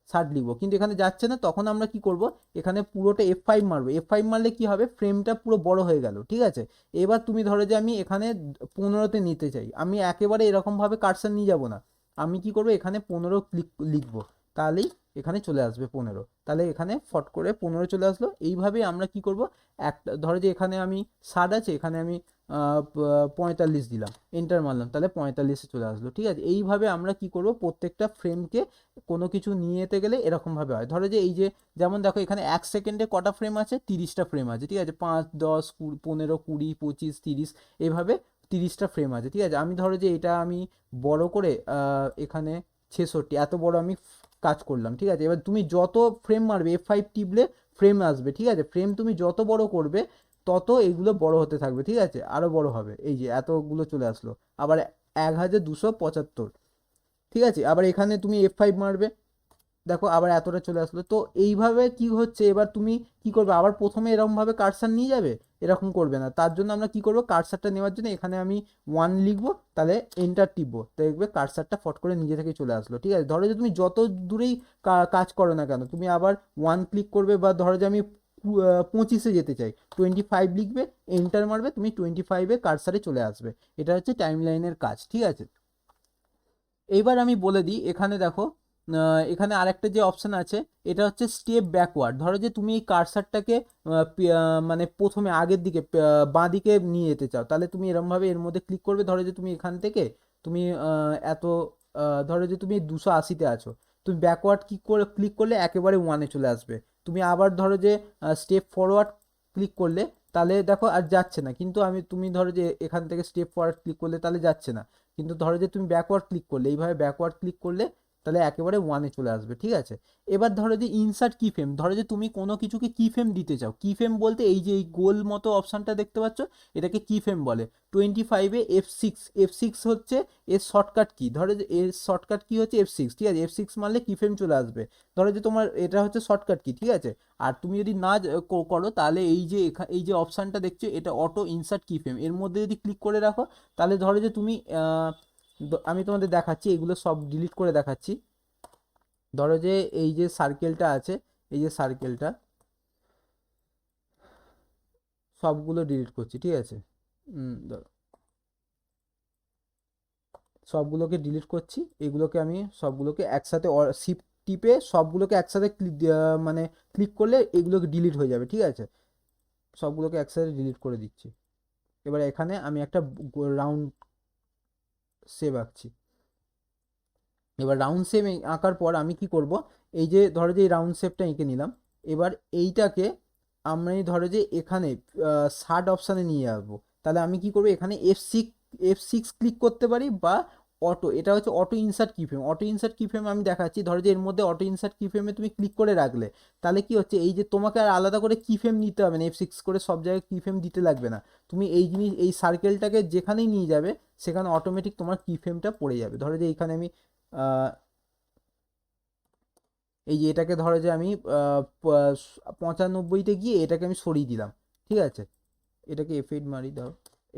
60 লিখবো, কিন্তু এখানে যাচ্ছে না, তখন আমরা কি করব, এখানে পুরোটা F5 মারবো। F5 মারলে কি হবে, ফ্রেমটা পুরো বড় হয়ে গেল, ঠিক আছে। এবার তুমি ধরো যে আমি এখানে 15-তে নিতে চাই, আমি একেবারে এরকমভাবে কার্সার নিয়ে যাব না, আমি কি করবো, এখানে 15 লিখবো, তাহলেই এখানে চলে আসবে 15, তাহলে এখানে ফট করে 15 চলে আসলো। এইভাবে আমরা কি করব, একটা ধরো যে এখানে আমি 60 আছে, এখানে আমি 45 দিলাম, এন্টার মারলাম, তাহলে 45-এ চলে আসলো, ঠিক আছে। এইভাবে আমরা কি করব, প্রত্যেকটা ফ্রেমকে কোনো কিছু নিয়ে যেতে গেলে এরকমভাবে হয়। ধরো যে এই যে, যেমন দেখো এখানে 1 সেকেন্ডে কটা ফ্রেম আছে, 30টা ফ্রেম আছে, ঠিক আছে, 5, 10, 15, 20, 25, 30, এইভাবে 30টা ফ্রেম আছে, ঠিক আছে। আমি ধরো যে এটা আমি বড় করে এখানে 66, এত বড় আমি কাজ করলাম, ঠিক আছে। এবার তুমি যত ফ্রেম মারবে, F5 টিপলে ফ্রেম আসবে, ঠিক আছে। ফ্রেম তুমি যত বড় করবে তত এগুলো বড় হতে থাকবে, ঠিক আছে, আরো বড় হবে, এই যে এতগুলো চলে আসলো, আবার 1275, ঠিক আছে। আবার এখানে তুমি F5 মারবে, দেখো আবার এতটা চলে আসলো। তো এইভাবে কি হচ্ছে, এবার তুমি কি করবে, আবার প্রথমে এরকম ভাবে কার্সার নিয়ে যাবে, এরকম করবে না। তার জন্য আমরা কি করব, কার্সারটা নেওয়ার জন্য এখানে আমি 1 লিখবো, তাহলে এন্টার টিপবো, তো দেখবে কার্সারটা ফট করে নিজে থেকে চলে আসলো, ঠিক আছে। ধরো যে তুমি যত দূরেই কাজ করো না কেন, তুমি আবার 1 ক্লিক করবে, বা ধরো যে আমি 25-এ যেতে চাই, 25 লিখবে, এন্টার মারবে, তুমি 25-এ কার্সারে চলে আসবে। এটা হচ্ছে টাইমলাইনের কাজ, ঠিক আছে। এইবার আমি বলে দিই, এখানে দেখো এখানে আরেকটা যে অপশান আছে, এটা হচ্ছে স্টেপ ব্যাকওয়ার্ড। ধরো যে তুমি এই কার্সারটাকে মানে প্রথমে আগের দিকে বাঁ দিকে নিয়ে যেতে চাও, তাহলে তুমি এরমভাবে এর মধ্যে ক্লিক করবে। ধরো যে তুমি এখান থেকে তুমি এত ধরো যে তুমি 280-তে আছো, তুমি ব্যাকওয়ার্ড ক্লিক করলে একেবারে 1-এ চলে আসবে। তুমি আবার ধরো যে স্টেপ ফরওয়ার্ড ক্লিক করলে, তাহলে দেখো আর যাচ্ছে না, কিন্তু তুমি ধরো যে এখান থেকে স্টেপ ফরওয়ার্ড ক্লিক করলে তাহলে যাচ্ছে না, কিন্তু ধরো যে তুমি ব্যাকওয়ার্ড ক্লিক করলে, এইভাবে ব্যাকওয়ার্ড ক্লিক করলে তাহলে একেবারে ওয়ানে চলে আসবে, ঠিক আছে। এবার ধরো যে ইনসার্ট কি ফ্রেম, ধরো যে তুমি কোনো কিছুকে কি ফ্রেম দিতে চাও, কি ফ্রেম বলতে এই যে এই গোল মতো অপশানটা দেখতে পাচ্ছ, এটাকে কি ফ্রেম বলে। 25-এ F6 হচ্ছে এর শর্টকাট কি, ধরো যে এর শর্টকাট কি হচ্ছে F6, ঠিক আছে। F6 মারলে কি ফ্রেম চলে আসবে, ধরো যে তোমার এটা হচ্ছে শর্টকাট কি, ঠিক আছে। আর তুমি যদি না করো তাহলে এই যে অপশানটা দেখছো এটা অটো ইনসার্ট কি ফ্রেম, এর মধ্যে যদি ক্লিক করে রাখো তাহলে ধরো যে তুমি আমি তোমাদের দেখাচ্ছি, এগুলো সব ডিলিট করে দেখাচ্ছি। ধরো যে এই যে সার্কেলটা আছে, এই যে সার্কেলটা সবগুলো ডিলিট করছি, ঠিক আছে। ধরো সবগুলোকে ডিলিট করছি, এগুলোকে আমি সবগুলোকে একসাথে শিফট টিপে সবগুলোকে একসাথে মানে ক্লিক করলে এগুলোকে ডিলিট হয়ে যাবে, ঠিক আছে। সবগুলোকে একসাথে ডিলিট করে দিচ্ছি। এবার এখানে আমি একটা রাউন্ড শেপ আঁকছি। এবার রাউন্ড শেপ আঁকার পর আমি কি করব, এই যে ধরো যে এই রাউন্ড শেপটা এঁকে নিলাম, এবার এইটাকে আমি ধরো যে এখানে শার্ট অপশানে নিয়ে আসবো। তাহলে আমি কি করবো, এখানে F6 ক্লিক করতে পারি, বা অটো, এটা হচ্ছে অটো ইনসার্ট কি ফ্রেম। অটো ইনসার্ট কি ফ্রেম আমি দেখাচ্ছি, ধরো যে এর মধ্যে অটো ইনসার্ট কি ফ্রেমে তুমি ক্লিক করে রাখলে তাহলে কি হচ্ছে, এই যে তোমাকে আর আলাদা করে কি ফ্রেম নিতে হবে না, F6 করে সব জায়গায় কি ফ্রেম দিতে লাগবে না। তুমি এই সার্কেলটাকে যেখানেই নিয়ে যাবে সেখানে অটোমেটিক তোমার কি ফ্রেমটা পড়ে যাবে। ধরো যে এখানে আমি এই যে এটাকে ধরো যে আমি 95-তে গিয়ে এটাকে আমি সরিয়ে দিলাম, ঠিক আছে। এটাকে F8 মারি, দাও।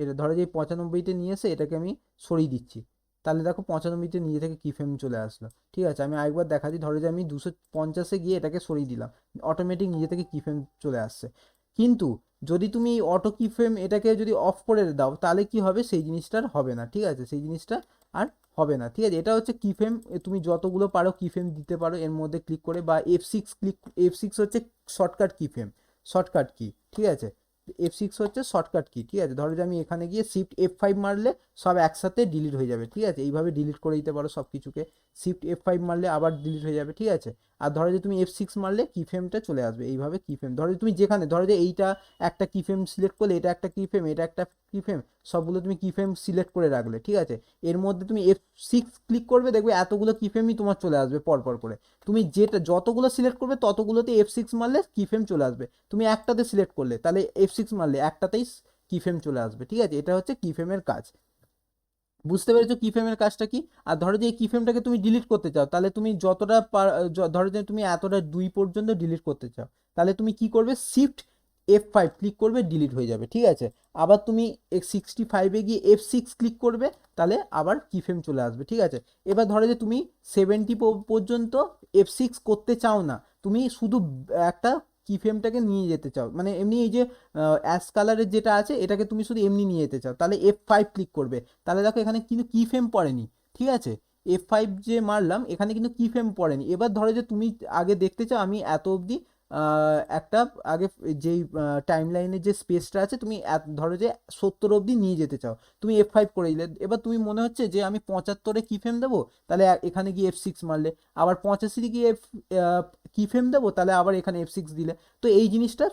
এটা ধরো যে 95-তে নিয়ে এসে এটাকে আমি সরিয়ে দিচ্ছি, তাহলে দেখো 95-তে নিজে থেকে কি ফ্রেম চলে আসলো, ঠিক আছে। আমি আরেকবার দেখাচ্ছি, ধরো যে আমি 250-এ গিয়ে এটাকে সরিয়ে দিলাম, অটোমেটিক নিজে থেকে কি ফ্রেম চলে আসছে। কিন্তু যদি তুমি এই অটো কি ফ্রেম এটাকে যদি অফ করে দাও তাহলে কি হবে, সেই জিনিসটা আর হবে না, ঠিক আছে। সেই জিনিসটা আর হবে না, ঠিক আছে। এটা হচ্ছে কি ফ্রেম, তুমি যতগুলো পারো কি ফ্রেম দিতে পারো এর মধ্যে ক্লিক করে, বা F6 হচ্ছে shortcut key frame, shortcut key, ঠিক আছে। F6 হচ্ছে শর্টকাট কি, ঠিক আছে। ধরো যে আমি এখানে গিয়ে শিফট F5 মারলে সব একসাথে ডিলিট হয়ে যাবে, ঠিক আছে। এইভাবে ডিলিট করে দিতে পারো সব কিছুকে, শিফট F5 মারলে আবার ডিলিট হয়ে যাবে, ঠিক আছে। আর ধরো যে তুমি F6 মারলে কি ফ্রেমটা চলে আসবে, এইভাবে কি ফ্রেম, ধরো যে তুমি যেখানে, ধরো যে এইটা একটা কি ফ্রেম সিলেক্ট করলে, এটা একটা কি ফ্রেম, এটা একটা কি ফ্রেম, সবগুলো তুমি কি ফ্রেম সিলেক্ট করে রাখলে, ঠিক আছে। এর মধ্যে তুমি F6 ক্লিক করবে, দেখবে এতগুলো কি ফ্রেমই তোমার চলে আসবে পরপর করে। তুমি যতগুলো সিলেক্ট করবে ততগুলোতে F6 মারলে কি ফ্রেম চলে আসবে। তুমি একটাতে সিলেক্ট করলে তাহলে F6 মারলে একটাতেই কি ফ্রেম চলে আসবে, ঠিক আছে। এটা হচ্ছে কি ফ্রেমের কাজ। বুঝতে পেরেছো কি ফ্রেমের কাজটা কি। আর ধরো যে এই কি ফ্রেমটাকে তুমি ডিলিট করতে চাও, তাহলে তুমি যতটা ধরো যে তুমি এতটা 2 পর্যন্ত ডিলিট করতে চাও, তাহলে তুমি কি করবে, শিফট F5 ক্লিক করবে, ডিলিট হয়ে যাবে, ঠিক আছে। আবার তুমি 65-এ গিয়ে F6 ক্লিক করবে, তাহলে আবার কি ফ্রেম চলে আসবে, ঠিক আছে। এবার ধরো যে তুমি 70 পর্যন্ত F6 করতে চাও না, তুমি শুধু একটা কি ফ্রেমটাকে নিয়ে যেতে চাও, মানে এমনি এই যে অ্যাশ কালারের যেটা আছে এটাকে তুমি শুধু এমনি নিয়ে যেতে চাও, তাহলে F5 ক্লিক করবে। তাহলে দেখো এখানে কিন্তু কি ফ্রেম পড়েনি, ঠিক আছে। F5 যে মারলাম এখানে কিন্তু কি ফ্রেম পড়েনি। এবার ধরো যে তুমি আগে দেখতে চাও আমি এত অবধি একটা আগে যেই টাইম লাইনের যে স্পেসটা আছে তুমি ধরো যে 70 অবধি নিয়ে যেতে চাও, তুমি F5 করে দিলে। এবার তুমি মনে হচ্ছে যে আমি 75-এ কি ফ্রেম দেবো, তাহলে এখানে গিয়ে F6 মারলে, আবার 85-এ গিয়ে কি ফ্রেম দেবো, তাহলে আবার এখানে F6 দিলে। তো এই জিনিসটা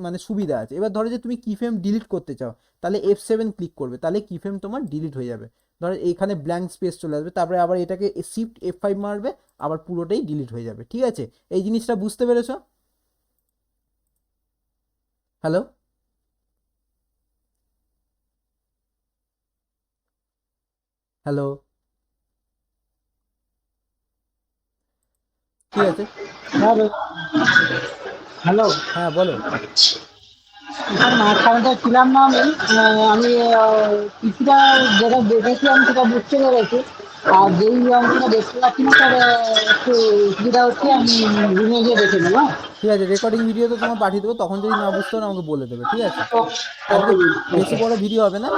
মানে সুবিধা আছে। এবার ধরো যে তুমি কি ফ্রেম ডিলিট করতে চাও, তাহলে F7 ক্লিক করবে, তাহলে কি ফ্রেম তোমার ডিলিট হয়ে যাবে। ধরো এখানে ব্ল্যাঙ্ক স্পেস চলে আসবে, তারপরে আবার এটাকে শিফট F5 মারবে, আবার পুরোটাই ডিলিট হয়ে যাবে, ঠিক আছে। এই জিনিসটা বুঝতে পেরেছো? হ্যালো, হ্যালো, ঠিক আছে।
হ্যালো,
হ্যাঁ বলো।
এখানে মাঝখানটা ছিলাম না আমি। আমি কিছুটা যেটা দেখেছি আমি সেটা বুঝতে পেরেছি। আর যেই অংশটা দেখতে পাচ্ছি না তার একটু অসুবিধা হচ্ছে, আমি রুমে গিয়ে দেখে নেবো।
ঠিক আছে, রেকর্ডিং ভিডিও তো তোমার পাঠিয়ে দেবো, তখন যদি না বুঝতে পারো আমাকে বলে দেবে, ঠিক আছে। আজকে বেশি বড় ভিডিও হবে না,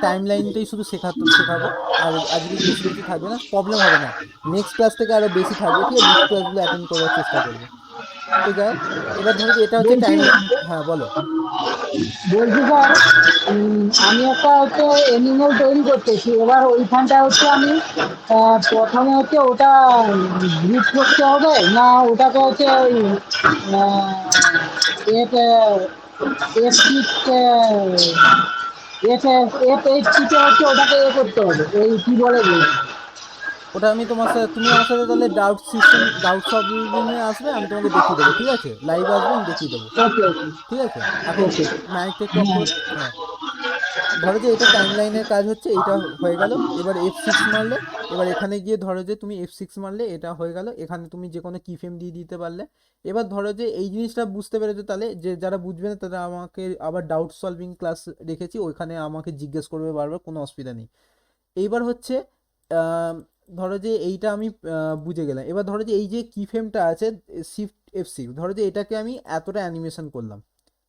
টাইম লাইনটাই শুধু শেখাবো। আর আজকে বেশি কিছু থাকবে না, প্রবলেম হবে না। নেক্সট ক্লাস থেকে আরো বেশি থাকবে, ঠিক আছে। নেক্সট ক্লাসগুলো অ্যাটেন্ড করবার চেষ্টা করবো। তো যাই হোক, এবার ধরো যে এটা হচ্ছে
বলছি
টাইম। হ্যাঁ বলো।
বলছি স্যার, আমি একটা হচ্ছে অ্যানিমেল তৈরি করতেছি। এবার ওইখানটা হচ্ছে আমি প্রথমে হচ্ছে ওটা গ্রিড করতে হবে, না ওটাকে হচ্ছে ওই এতে এফ এফ এফ এইচ হচ্ছে ওটাকে করতে হবে, ওই কি বলে বলুন।
ওটা আমি তোমার সাথে, তুমি আমার সাথে তাহলে ডাউট সলভিংয়ে আসবে, আমি তোমাকে দেখিয়ে দেবো, ঠিক আছে? লাইভ আসবে, আমি দেখিয়ে দেবো,
ওকে ওকে
ঠিক আছে? এখন
ওকে।
মাইকটা একটু অফ
হ্যাঁ
করে, হ্যাঁ। ধরো যে এটা টাইম লাইনের কাজ হচ্ছে, এইটা হয়ে গেল। এবার F6 মারলে, এবার এখানে গিয়ে ধরো যে তুমি F6 মারলে এটা হয়ে গেল, এখানে তুমি যে কোনো কি ফ্রেম দিয়ে দিতে পারলে। এবার ধরো যে এই জিনিসটা বুঝতে পেরেছো, তাহলে যে যারা বুঝবে না তারা আমাকে আবার ডাউট সলভিং ক্লাস রেখেছি, ওইখানে আমাকে জিজ্ঞেস করবে বারবার, কোনো অসুবিধা নেই। এইবার হচ্ছে আম, ধরো যে এইটা আমি বুঝে গেলাম। এবার ধরো যে এই যে কি ফ্রেমটা আছে Shift F6, ধরো যে এটাকে আমি এতটা অ্যানিমেশন করলাম,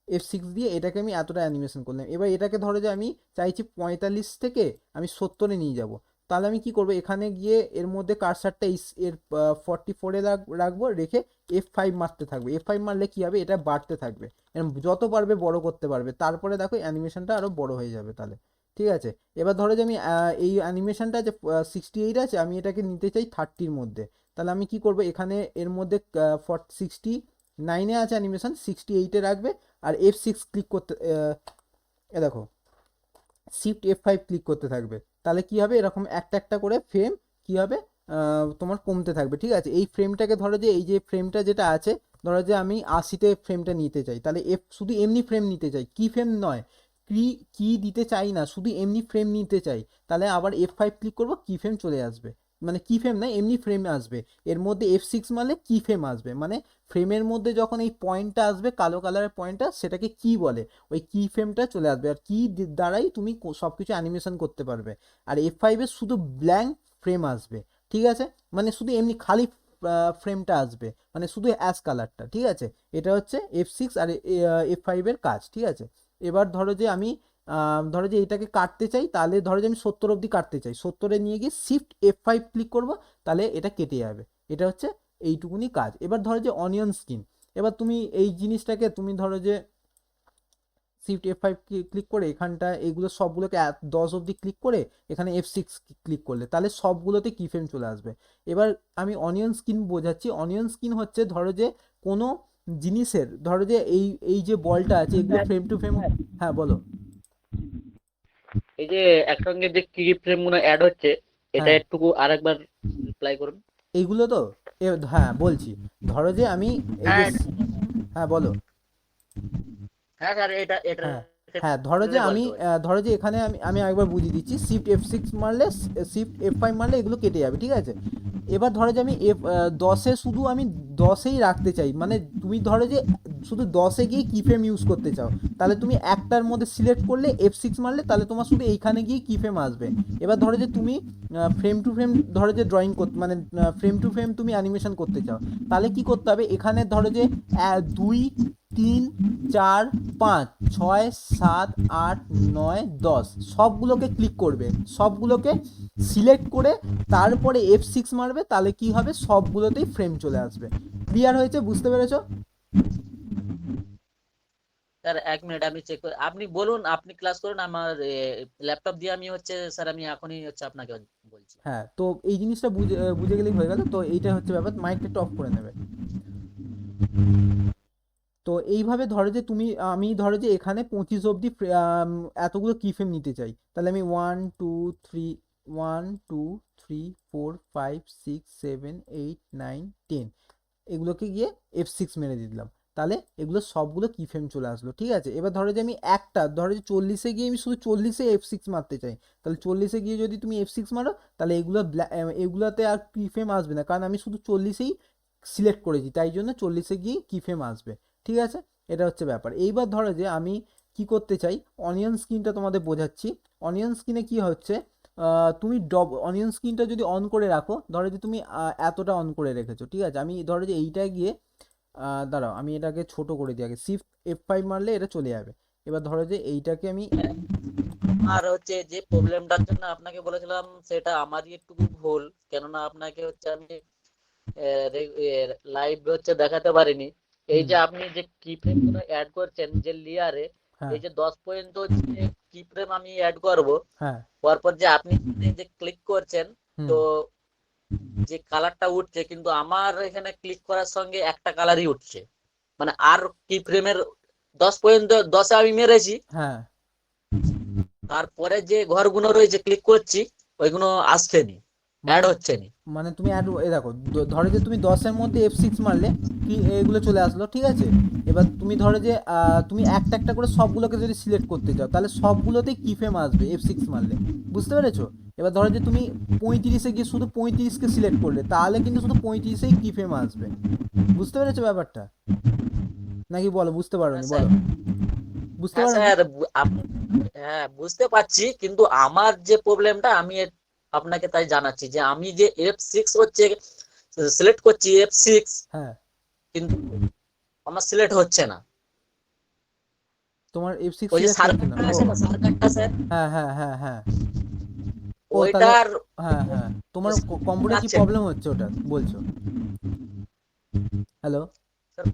F6 দিয়ে এটাকে আমি এতটা অ্যানিমেশন করলাম। এবার এটাকে ধরো যে আমি চাইছি 45 থেকে আমি 70-এ নিয়ে যাব। তাহলে আমি কি করব, এখানে গিয়ে এর মধ্যে কার্সারটা এর 44-এ রাখবো, রেখে F5 মারতে থাকবে। F5 মারলে কি হবে, এটা বাড়তে থাকবে, এরম যত পারবে বড় করতে পারবে, তারপরে দেখো অ্যানিমেশনটা আরো বড় হয়ে যাবে তাহলে, ঠিক আছে? এবার ধরো যে আমি এই অ্যানিমেশনটা যে 68 আছে, আমি এটাকে নিতে চাই 30-র মধ্যে। তাহলে আমি কি করব, এখানে এর মধ্যে 69-এ আছে অ্যানিমেশন, 68-এ রাখবে, আর F6 ক্লিক করতে, এ দেখো Shift F5 ক্লিক করতে থাকবে। তাহলে কি হবে, এরকম একটা একটা করে ফ্রেম কি হবে, তোমার কমতে থাকবে, ঠিক আছে? এই ফ্রেমটাকে ধরো যে এই যে ফ্রেমটা যেটা আছে, ধরো যে আমি 80-তে ফ্রেমটা নিতে চাই, তাহলে শুধু এমনি ফ্রেম নিতে চাই, কি ফ্রেম নয়, কি কি দিতে চাই না, শুধু এমনি ফ্রেম নিতে চাই। তাহলে আবার F5 ক্লিক করব, কি ফ্রেম চলে আসবে, মানে কি ফ্রেম না, এমনি ফ্রেম আসবে। এর মধ্যে F6 মারলে কি ফ্রেম আসবে, মানে ফ্রেমের মধ্যে যখন এই পয়েন্টটা আসবে, কালো কালারের পয়েন্টটা, সেটাকে কি বলে, ওই কি ফ্রেমটা চলে আসবে। আর কি দ্বারাই তুমি সব কিছু অ্যানিমেশন করতে পারবে। আর F5-এ শুধু ব্ল্যাঙ্ক ফ্রেম আসবে, ঠিক আছে? মানে শুধু এমনি খালি ফ্রেমটা আসবে, মানে শুধু অ্যাশ কালারটা, ঠিক আছে? এটা হচ্ছে F6 আর F5-এর কাজ, ঠিক আছে? এবার ধরো যে আমি ধরো যে এটাকে কাটতে চাই, তাহলে ধরো যে আমি 70 অবধি কাটতে চাই, 70-এ নিয়ে গিয়ে Shift F5 ক্লিক করব, তাহলে এটা কেটে যাবে। এটা হচ্ছে এইটুকুনি কাজ। এবার ধরো যে অনিয়ন স্কিন, এবার তুমি এই জিনিসটাকে তুমি ধরো যে Shift F5 ক্লিক করে এখানটা এইগুলো সবগুলোকে 10 অবধি ক্লিক করে এখানে F6 ক্লিক করলে, তাহলে সবগুলোতে কি ফ্রেম চলে আসবে। এবার আমি অনিয়ন স্কিন বোঝাচ্ছি। অনিয়ন স্কিন হচ্ছে ধরো যে কোনো জিনিসের, ধরো যে এই এই যে বলটা আছে, এগুলো ফ্রেম টু ফ্রেম। হ্যাঁ বলো।
এই যে একসঙ্গে যে কি ফ্রেম গুলো অ্যাড হচ্ছে, এটা
হ্যাঁ,
একটু আরেকবার রিপ্লাই করুন।
এইগুলো তো হ্যাঁ বলছি। ধরো যে আমি এই যে
হ্যাঁ
হ্যাঁ বলো।
হ্যাঁ স্যার, এটা এটা
হ্যাঁ, হ্যাঁ, ধরো যে আমি
বলতে পারি।
ধরো যে এখানে আমি আমি একবার বুঝিয়ে দিচ্ছি, Shift F6 মারলে, Shift F5 মারলে এগুলো কেটে যাবে, ঠিক আছে? এবার ধরো যে আমি 10-এ শুধু আমি 10-এই রাখতে চাই, মানে তুমি ধরো যে শুধু 10-এ গিয়ে কি ফ্রেম ইউজ করতে চাও, তাহলে তুমি একটার মধ্যে সিলেক্ট করলে F6 মারলে, তাহলে তোমার শুধু এইখানে গিয়ে কি ফ্রেম আসবে। এবার ধরো যে তুমি ফ্রেম টু ফ্রেম ধরো যে ড্রয়িং করতে, মানে ফ্রেম টু ফ্রেম তুমি অ্যানিমেশন করতে চাও, তাহলে কি করতে হবে, এখানে ধরো যে 2, 3, 4, 5, 6, 7, 8, 9, 10 সবগুলোকে ক্লিক করবে, সবগুলোকে সিলেক্ট করে তারপরে F6 মারবে, তাহলে কি হবে, সবগুলোতেই ফ্রেম চলে আসবে। ক্লিয়ার হয়েছে, বুঝতে পেরেছো?
স্যার 1 মিনিট আমি চেক করে, আপনি বলুন, আপনি ক্লাস করুন, আমার ল্যাপটপ দিয়ে আমি হচ্ছে স্যার, আমি এখনই হচ্ছে আপনাকে বলছি।
হ্যাঁ, তো এই জিনিসটা বুঝে বুঝে গেলেই হয়ে গেল। তো এইটা হচ্ছে ব্যাপার, মাইকটা একটু অফ করে নেবে। তো এইভাবে ধরো যে তুমি, আমি ধরো যে এখানে 25 অবধি এতগুলো কি ফ্রেম নিতে চাই, তাহলে আমি 1 2 3 1 2 3 4 5 6 7 8 9 10 এগুলোকে গিয়ে F6 মেরে দিলাম, তাহলে এগুলো সবগুলো কি ফ্রেম চলে আসলো, ঠিক আছে? এবার ধরো যে আমি একটা, ধরো যে 40-এ গিয়ে আমি শুধু 40-এ F6 মারতে চাই, তাহলে 40-এ গিয়ে যদি তুমি F6 মারো, তাহলে এগুলো এগুলোতে আর কি ফ্রেম আসবে না, কারণ আমি শুধু 40-এই সিলেক্ট করেছি, তাই জন্য 40-এ গিয়ে কি ফ্রেম আসবে, ঠিক আছে? এটা হচ্ছে ব্যাপার। এইবার ধরো যে আমি কি করতে চাই, অনিয়ন স্ক্রিনটা তোমাদের বোঝাচ্ছি। অনিয়ন স্ক্রিনে কি হচ্ছে, তুমি অনিয়ন স্ক্রিনটা যদি অন করে রাখো, ধরো যে তুমি এতটা অন করে রেখেছো, ঠিক আছে? আমি ধরো যে এইটায় গিয়ে দাঁড়াও, আমি এটাকে ছোট করে দিই আগে, Shift F5 মারলে এটা চলে যাবে। এবার ধরো যে এইটাকে আমি,
আর হচ্ছে যে প্রবলেমটার জন্য আপনাকে বলেছিলাম, সেটা আমারই একটু ভুল, কেননা আপনাকে হচ্ছে আমি লাইভ হচ্ছে দেখাতে পারিনি। এই
হুম,
যে আপনি যে কি ফ্রেম গুলো অ্যাড করছেন যে লেয়ারে,
হ্যাঁ,
এই যে 10 পর্যন্ত যে কি ফ্রেম আমি অ্যাড করব,
হ্যাঁ,
পরপর যে আপনি যে ক্লিক করছেন,
হুম,
তো যে কালারটা উঠছে, কিন্তু আমার এখানে ক্লিক করার সঙ্গে একটা কালারই উঠছে, মানে আর কি ফ্রেমের 10 পর্যন্ত 10-এ আমি মেরেছি,
হ্যাঁ,
তারপরে যে ঘরগুলো রয়েছে ক্লিক করছি, ওইগুলো আসছেনি। অ্যাড হচ্ছে না।
মানে তুমি এ দেখো, ধরো যে তুমি 10-এর মধ্যে F6 মারলে কি এগুলো চলে আসলো, ঠিক আছে। এবার তুমি ধরো যে তুমি একটা একটা করে সবগুলোকে যদি সিলেক্ট করতে চাও, তাহলে সবগুলোতেই কি ফ্রেম আসবে F6 মারলে, বুঝতে পেরেছো? এবার ধরো যে তুমি 35-এ গিয়ে শুধু 35কে সিলেক্ট করলে, তাহলে কিন্তু শুধু 35এই কি ফ্রেম আসবে, বুঝতে পেরেছো ব্যাপারটা? নাকি বলো বুঝতে
হ্যাঁ
পারোনি?
স্যার।
বলো, বুঝতে
হ্যাঁ
পারোনি?
স্যার, হ্যাঁ বুঝতে পারছি, কিন্তু আমার যে প্রবলেমটা আমি আপনাকে তাই জানাচ্ছি যে আমি যে F6 হচ্ছে সিলেক্ট করছি F6,
হ্যাঁ,
কিন্তু আমার সিলেক্ট হচ্ছে না।
তোমার F6
ওই যে
সিলেক্ট হচ্ছে না,
সার্কারটা
ও।
আছে না, সার্কারটা স্যার,
হ্যাঁ হ্যাঁ হ্যাঁ হ্যাঁ। ও তাহলে,
ওইটার
হ্যাঁ হ্যাঁ, তোমার কম্পিউটার কি
যাচ্ছে না
প্রবলেম হচ্ছে ওটা বলছো? হ্যালো।
স্যার,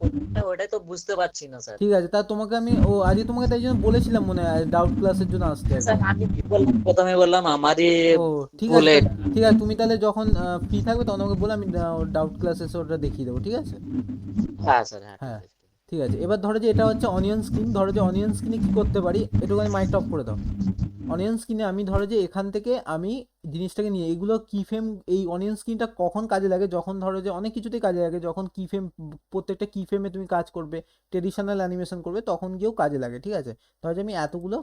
ওইটাই তো বুঝতে পারছি না স্যার।
ঠিক আছে, তা তোমাকে আমি আজকে তোমাকে তাই জন্য বলেছিলাম মনে হয় ডাউট ক্লাসের জন্য আসতে
স্যার
একবার।
আমি কি বললাম, প্রথমে বললাম আমারই
ও, ঠিক আছে,
ভুলে।
ঠিক আছে, তুমি তাহলে যখন ফ্রি থাকবে তখন আমাকে বলে, আমি ডাউট ক্লাস এসে ওটা দেখিয়ে দেবো, ঠিক আছে।
হ্যাঁ স্যার, হ্যাঁ ঠিক
হ্যাঁ,
আছে।
ঠিক আছে। এবার ধরো যে এটা হচ্ছে অনিয়ন স্ক্রিন, ধরো যে অনিয়ন স্ক্রিনে কি করতে পারি, একটুখানি মাইকটা অফ করে দাও। অনিয়ন স্ক্রিনে আমি ধরো যে এখান থেকে আমি জিনিসটাকে নিয়ে এগুলো কি ফ্রেম, এই অনিয়ন স্ক্রিনটা কখন কাজে লাগে, যখন ধরো যে অনেক কিছুতেই কাজে লাগে, যখন কি ফ্রেম, প্রত্যেকটা কি ফ্রেমে তুমি কাজ করবে, ট্রেডিশনাল অ্যানিমেশন করবে, তখন গিয়েও কাজে লাগে, ঠিক আছে। ধরো যে আমি এতগুলো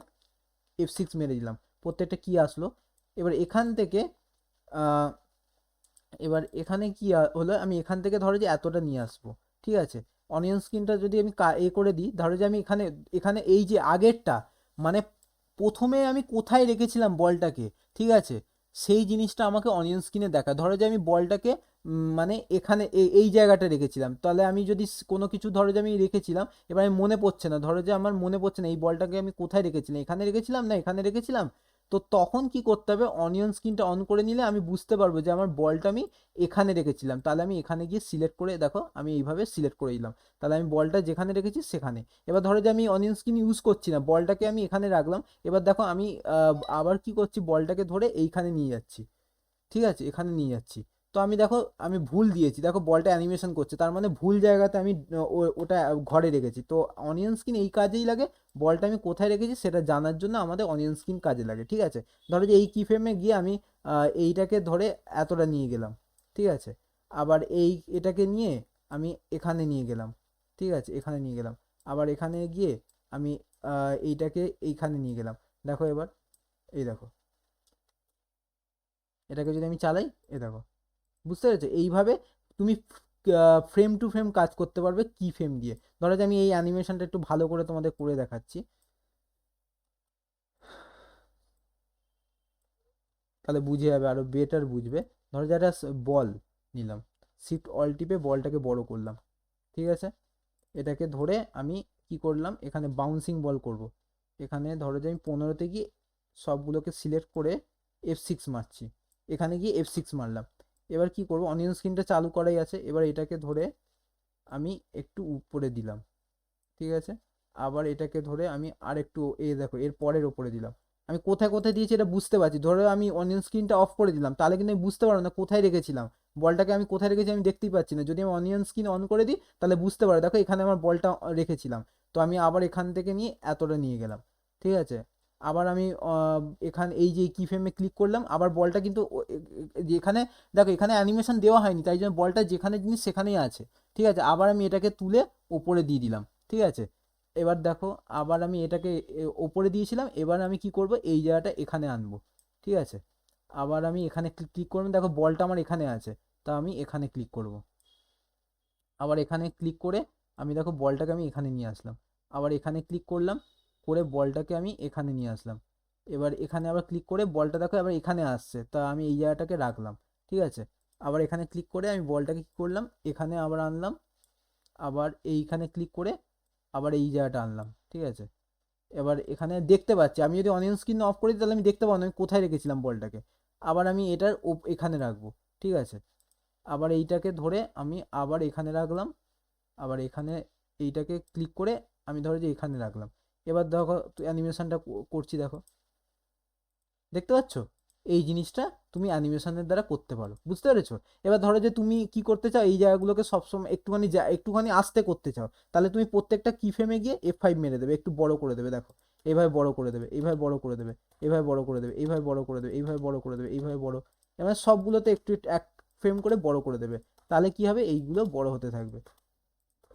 F6 মেরে দিলাম, প্রত্যেকটা কি আসলো। এবার এখান থেকে আহ, এবার এখানে কি হলো, আমি এখান থেকে ধরো যে এতটা নিয়ে আসবো, ঠিক আছে। অনিয়ন স্ক্রিনটা যদি আমি করে দিই, ধরো যে আমি এখানে এখানে এই যে আগেরটা, মানে প্রথমে আমি কোথায় রেখেছিলাম বলটাকে, ঠিক আছে, সেই জিনিসটা আমাকে অনিয়ন স্ক্রিনে দেখা। ধরো যে আমি বলটাকে মানে এখানে এই জায়গাটা রেখেছিলাম, তাহলে আমি যদি কোনো কিছু ধরো যে আমি রেখেছিলাম, এবার আমি মনে পড়ছে না, ধরো যে আমার মনে পড়ছে না এই বলটাকে আমি কোথায় রেখেছিলাম, এখানে রেখেছিলাম না এখানে রেখেছিলাম, তো তখন কি করতে হবে, অনিয়ন স্ক্রিনটা অন করে নিলে আমি বুঝতে পারবো যে আমার বলটা আমি এখানে রেখেছিলাম। তাহলে আমি এখানে গিয়ে সিলেক্ট করে, দেখো আমি এইভাবে সিলেক্ট করে দিলাম, তাহলে আমি বলটা যেখানে রেখেছি সেখানে। এবার ধরো যে আমি অনিয়ন স্ক্রিন ইউজ করছি না, বলটাকে আমি এখানে রাখলাম। এবার দেখো আমি আবার কি করছি, বলটাকে ধরে এইখানে নিয়ে যাচ্ছি, ঠিক আছে, এখানে নিয়ে যাচ্ছি। তো আমি দেখো আমি ভুল দিয়েছি, দেখো বলটা অ্যানিমেশন করছে, তার মানে ভুল জায়গাতে আমি ওটা ঘরে রেখেছি। তো অনিয়ন স্ক্রিন এই কাজেই লাগে, বলটা আমি কোথায় রেখেছি সেটা জানার জন্য আমাদের অনিয়ন স্ক্রিন কাজে লাগে, ঠিক আছে। ধরো যে এই কি ফ্রেমে গিয়ে আমি এইটাকে ধরে এতটা নিয়ে গেলাম, ঠিক আছে। আবার এটাকে নিয়ে আমি এখানে নিয়ে গেলাম, ঠিক আছে, এখানে নিয়ে গেলাম। আবার এখানে গিয়ে আমি এইটাকে এইখানে নিয়ে গেলাম। দেখো এবার, এই দেখো, এটাকে যদি আমি চালাই, এ দেখো, বুঝতে পেরেছো? এইভাবে তুমি ফ্রেম টু ফ্রেম কাজ করতে পারবে কি ফ্রেম দিয়ে। ধরো যে আমি এই অ্যানিমেশনটা একটু ভালো করে তোমাদের করে দেখাচ্ছি, তাহলে বুঝে যাবে, আরো বেটার বুঝবে। ধরো যে একটা বল নিলাম, শিফট অল টিপে বলটাকে বড় করলাম, ঠিক আছে। এটাকে ধরে আমি কি করলাম, এখানে বাউন্সিং বল করব। এখানে ধরো যে আমি 15তে গিয়ে সবগুলোকে সিলেক্ট করে F6 মারছি, এখানে গিয়ে F6 মারলাম। এবার কি করব, অনিয়ন স্ক্রিনটা চালু করাই আছে, এবার এটাকে ধরে আমি একটু উপরে দিলাম, ঠিক আছে। আবার এটাকে ধরে আমি আর একটু, দেখো এর পরের ওপরে দিলাম। আমি কোথায় কোথায় দিয়েছি এটা বুঝতে পারছি, ধরো আমি অনিয়ন স্ক্রিনটা অফ করে দিলাম, তাহলে কিন্তু আমি বুঝতে পারবো না কোথায় রেখেছিলাম বলটাকে, আমি কোথায় রেখেছি আমি দেখতেই পাচ্ছি না। যদি আমি অনিয়ন স্ক্রিন অন করে দিই তাহলে বুঝতে পারো, দেখো এখানে আমার বলটা রেখেছিলাম। তো আমি আবার এখান থেকে নিয়ে এতটা নিয়ে গেলাম, ঠিক আছে। আবার আমি এখানে এই যে কি ফ্রেমে ক্লিক করলাম, আবার বলটা কিন্তু যেখানে, দেখো এখানে অ্যানিমেশন দেওয়া হয়নি, তাই জন্য বলটা যেখানে জিনিস সেখানেই আছে, ঠিক আছে। আবার আমি এটাকে তুলে ওপরে দিয়ে দিলাম, ঠিক আছে। এবার দেখো, আবার আমি এটাকে ওপরে দিয়েছিলাম, এবার আমি কি করব, এই জায়গাটা এখানে আনবো, ঠিক আছে। আবার আমি এখানে ক্লিক করবো, দেখো বলটা আমার এখানে আছে, তা আমি এখানে ক্লিক করব। আবার এখানে ক্লিক করে আমি দেখো বলটাকে আমি এখানে নিয়ে আসলাম। আবার এখানে ক্লিক করলাম, করে বলটাকে আমি এখানে নিয়ে আসলাম। এবার এখানে আবার ক্লিক করে বলটা দেখো আবার এখানে আসছে, তা আমি এই জায়গাটাকে রাখলাম, ঠিক আছে। আবার এখানে ক্লিক করে আমি বলটাকে কী করলাম, এখানে আবার আনলাম। আবার এইখানে ক্লিক করে আবার এই জায়গাটা আনলাম, ঠিক আছে। এবার এখানে দেখতে পাচ্ছি, আমি যদি অনিয়ন স্ক্রিন অফ করি তাহলে আমি দেখতে পাবো না আমি কোথায় রেখেছিলাম বলটাকে। আবার আমি এটার এখানে রাখবো, ঠিক আছে। আবার এইটাকে ধরে আমি আবার এখানে রাখলাম। আবার এখানে এইটাকে ক্লিক করে আমি ধরো যে এখানে রাখলাম। এবার দেখো অ্যানিমেশনটা করছি, দেখো দেখতে পাচ্ছ, এই জিনিসটা তুমি অ্যানিমেশনের দ্বারা করতে পারো, বুঝতে পেরেছো? এবার ধরো যে তুমি কি করতে চাও, এই জায়গাগুলোকে সবসময় একটুখানি একটুখানি আস্তে করতে চাও, তাহলে তুমি প্রত্যেকটা কি ফ্রেমে গিয়ে F5 মেরে দেবে, একটু বড় করে দেবে, দেখো এইভাবে বড় করে দেবে, এইভাবে বড় করে দেবে, এইভাবে বড় করে দেবে, এইভাবে বড় করে দেবে, এইভাবে বড় করে দেবে, এইভাবে বড়, এবার সবগুলোতে একটু একটু এক ফ্রেম করে বড় করে দেবে, তাহলে কি হবে এইগুলো বড় হতে থাকবে,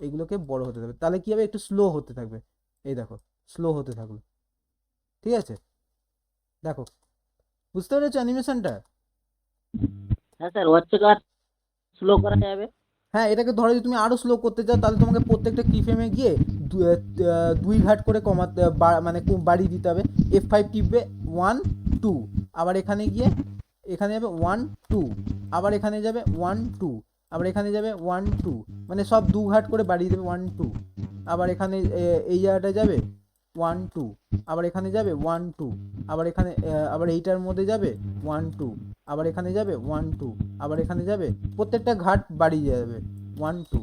এইগুলোকে বড় হতে থাকবে, তাহলে কি হবে একটু স্লো হতে থাকবে, এই দেখো স্লো হতে থাকলো, ঠিক আছে। দেখো বুঝতে পেরেছো অ্যানিমেশনটা?
হ্যাঁ স্যার, হচ্ছে তো আর স্লো করা যাবে?
হ্যাঁ, এটাকে ধরো যদি তুমি আরো স্লো করতে চাও তাহলে তোমাকে প্রত্যেকটা কিফ্রেমে গিয়ে 2 ঘাট করে কমাতে মানে বাড়িয়ে দিতে হবে। F5 টিপবে, 1 2, আবার এখানে গিয়ে এখানে যাবে 1 2, আবার এখানে যাবে 1 2, আবার এখানে যাবে 1 2, মানে সব 2 ঘাট করে বাড়িয়ে দেবে 1 2, আবার এখানে এই জায়গাটা যাবে 1 2, আবার এখানে যাবে 1 2, আবার এখানে আবার এইটার মধ্যে যাবে 1 2, আবার এখানে যাবে 1 2, আবার এখানে যাবে, প্রত্যেকটা ঘাট বাড়িয়ে যাবে 1 2,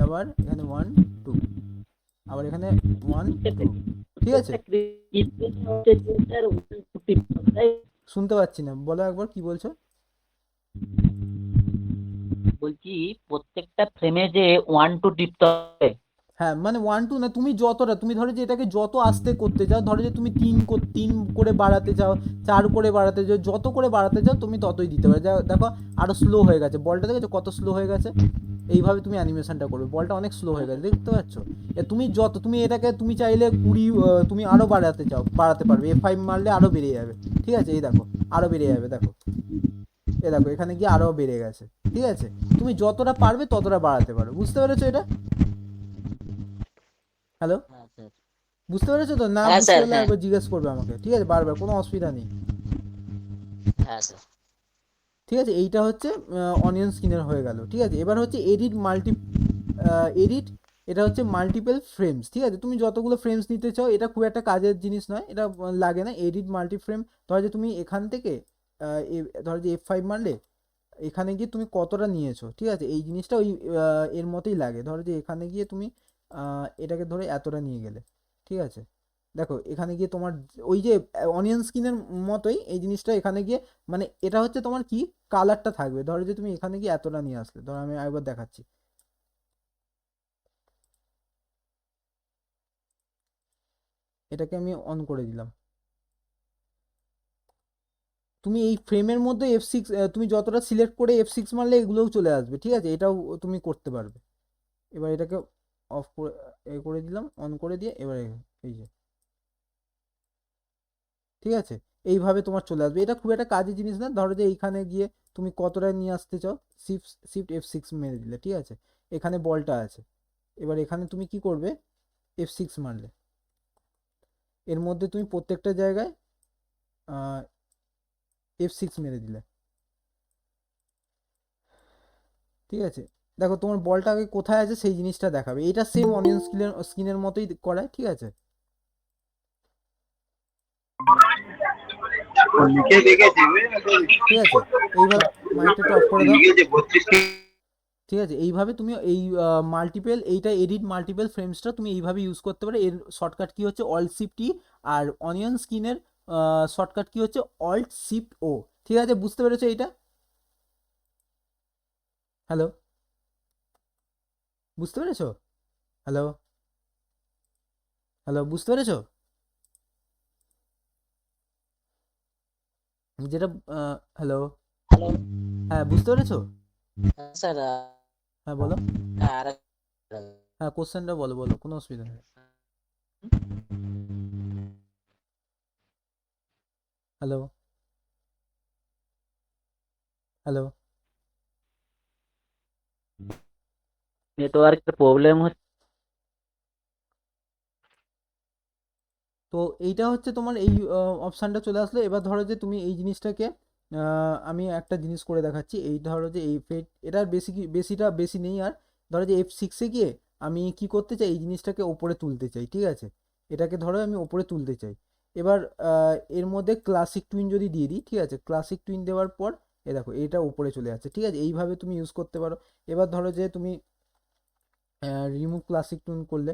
আবার এখানে 1 2, আবার এখানে 1 2, ঠিক আছে। শুনতে পাচ্ছি না, বলো একবার কি বলছো।
বলছি প্রত্যেকটা ফ্রেমে যে 1 2 টিপতে হবে?
হ্যাঁ, মানে 1 2 না, তুমি যতটা, তুমি ধরো যে এটাকে যত আস্তে করতে চাও, ধরো যে তুমি 3 করে বাড়াতে চাও, 4 করে বাড়াতে চাও, যত করে বাড়াতে চাও তুমি ততই দিতে পারো। দেখো আরো স্লো হয়ে গেছে বলটা, দেখেছো কত স্লো হয়ে গেছে। এইভাবে তুমি অ্যানিমেশনটা করবে, বলটা অনেক স্লো হয়ে গেছে, দেখতে পাচ্ছ। তুমি যত, তুমি এটাকে তুমি চাইলে 20, তুমি আরো বাড়াতে চাও বাড়াতে পারবে, F5 মারলে আরো বেড়ে যাবে, ঠিক আছে। এই দেখো আরো বেড়ে যাবে, দেখো এ দেখো এখানে গিয়ে আরো বেড়ে গেছে, ঠিক আছে। তুমি যতটা পারবে ততটা বাড়াতে পারো, বুঝতে পেরেছো এটা? হ্যালো,
হ্যাঁ স্যার।
বুঝতে পেরেছো তো? না
হ্যাঁ
বুঝতে
স্যার,
পারলে
হ্যাঁ।
একবার জিজ্ঞেস করবে আমাকে, ঠিক আছে, বারবার, কোনো অসুবিধা নেই,
হ্যাঁ স্যার।
ঠিক আছে। এইটা হচ্ছে অনিয়ন স্কিনের হয়ে গেল, ঠিক আছে। এবার হচ্ছে এডিট, এটা হচ্ছে মাল্টিপল ফ্রেমস, ঠিক আছে। তুমি যতগুলো ফ্রেমস নিতে চাও, এটা খুব একটা কাজের জিনিস নয়, এটা লাগে না। এডিট মাল্টি ফ্রেম, ধরো যে তুমি এখান থেকে ধরো যে F5 মারলে, এখানে গিয়ে তুমি কতটা নিয়েছো, ঠিক আছে, এই জিনিসটা ওই এর মতোই লাগে। ধরো যে এখানে গিয়ে তুমি এটাকে ধরে এতটা নিয়ে গেলে, ঠিক আছে। দেখো এখানে গিয়ে তোমার ওই যে অনিয়ন স্কিনের মতোই এই জিনিসটা এখানে গিয়ে, মানে এটা হচ্ছে তোমার কি কালারটা থাকবে। ধরো যে তুমি এখানে গিয়ে এতটা নিয়ে আসলে, ধরো আমি একবার দেখাচ্ছি, এটাকে আমি অন করে দিলাম। তুমি এই ফ্রেমের মধ্যে F6, তুমি যতটা সিলেক্ট করে F6 মারলে এগুলোও চলে আসবে, ঠিক আছে, এটাও তুমি করতে পারবে। এবার এটাকে অফ করে করে দিলাম, অন করে দিয়ে এবারে এই যে, ঠিক আছে, এইভাবে তোমার চলে আসবে। এটা খুব একটা কাজের জিনিস না। ধরো যে এইখানে গিয়ে তুমি কতটা নিয়ে আসতে চাও, শিফট F6 মেরে দিলে, ঠিক আছে, এখানে বলটা আছে। এবার এখানে তুমি কি করবে, F6 মারলে, এর মধ্যে তুমি প্রত্যেকটা জায়গায় F6 মেরে দিলে, ঠিক আছে। দেখো তোমার বলটা আগে কোথায় আছে সেই জিনিসটা দেখাবে। এটা সেম অনিয়ন স্কিনের মতোই করায়, ঠিক আছে। ঠিক আছে, এইভাবে মাইকটা একটু অফ করে দাও, ঠিক আছে। এইভাবে তুমি এই মাল্টিপল, এইটা এডিট মাল্টিপল ফ্রেমসটা তুমি এইভাবে ইউজ করতে পারো। এর শর্টকাট কি হচ্ছে অল্ট শিফট টি, আর অনিয়ন স্কিনের শর্টকাট কি হচ্ছে অল্ট শিফট ও, ঠিক আছে। বুঝতে পেরেছো এইটা? হ্যালো, বুঝতে পেরেছো? হ্যালো, হ্যালো, বুঝতে পেরেছো যেটা হ্যালো,
হ্যালো।
হ্যাঁ বুঝতে পেরেছো?
হ্যাঁ স্যার।
হ্যাঁ বলো,
আর
হ্যাঁ কোশ্চেনটা বলো, বলো, কোনো অসুবিধা নেই। হ্যালো, হ্যালো,
নেটওয়ার্কের প্রবলেম হচ্ছে।
তো এইটা হচ্ছে তোমার এই অপশানটা চলে আসলো। এবার ধরো যে তুমি এই জিনিসটাকে আমি একটা জিনিস করে দেখাচ্ছি। এই ধরো যে এই এটার বেশি নেই আর। ধরো যে F6-এ গিয়ে আমি কি করতে চাই, এই জিনিসটাকে ওপরে তুলতে চাই, ঠিক আছে। এটাকে ধরো আমি ওপরে তুলতে চাই। এবার এর মধ্যে ক্লাসিক টুইন যদি দিয়ে দিই, ঠিক আছে, ক্লাসিক টুইন দেওয়ার পর এ দেখো এটা উপরে চলে যাচ্ছে, ঠিক আছে। এইভাবে তুমি ইউজ করতে পারো। এবার ধরো যে তুমি রিমুভ ক্লাসিক টুইন করলে,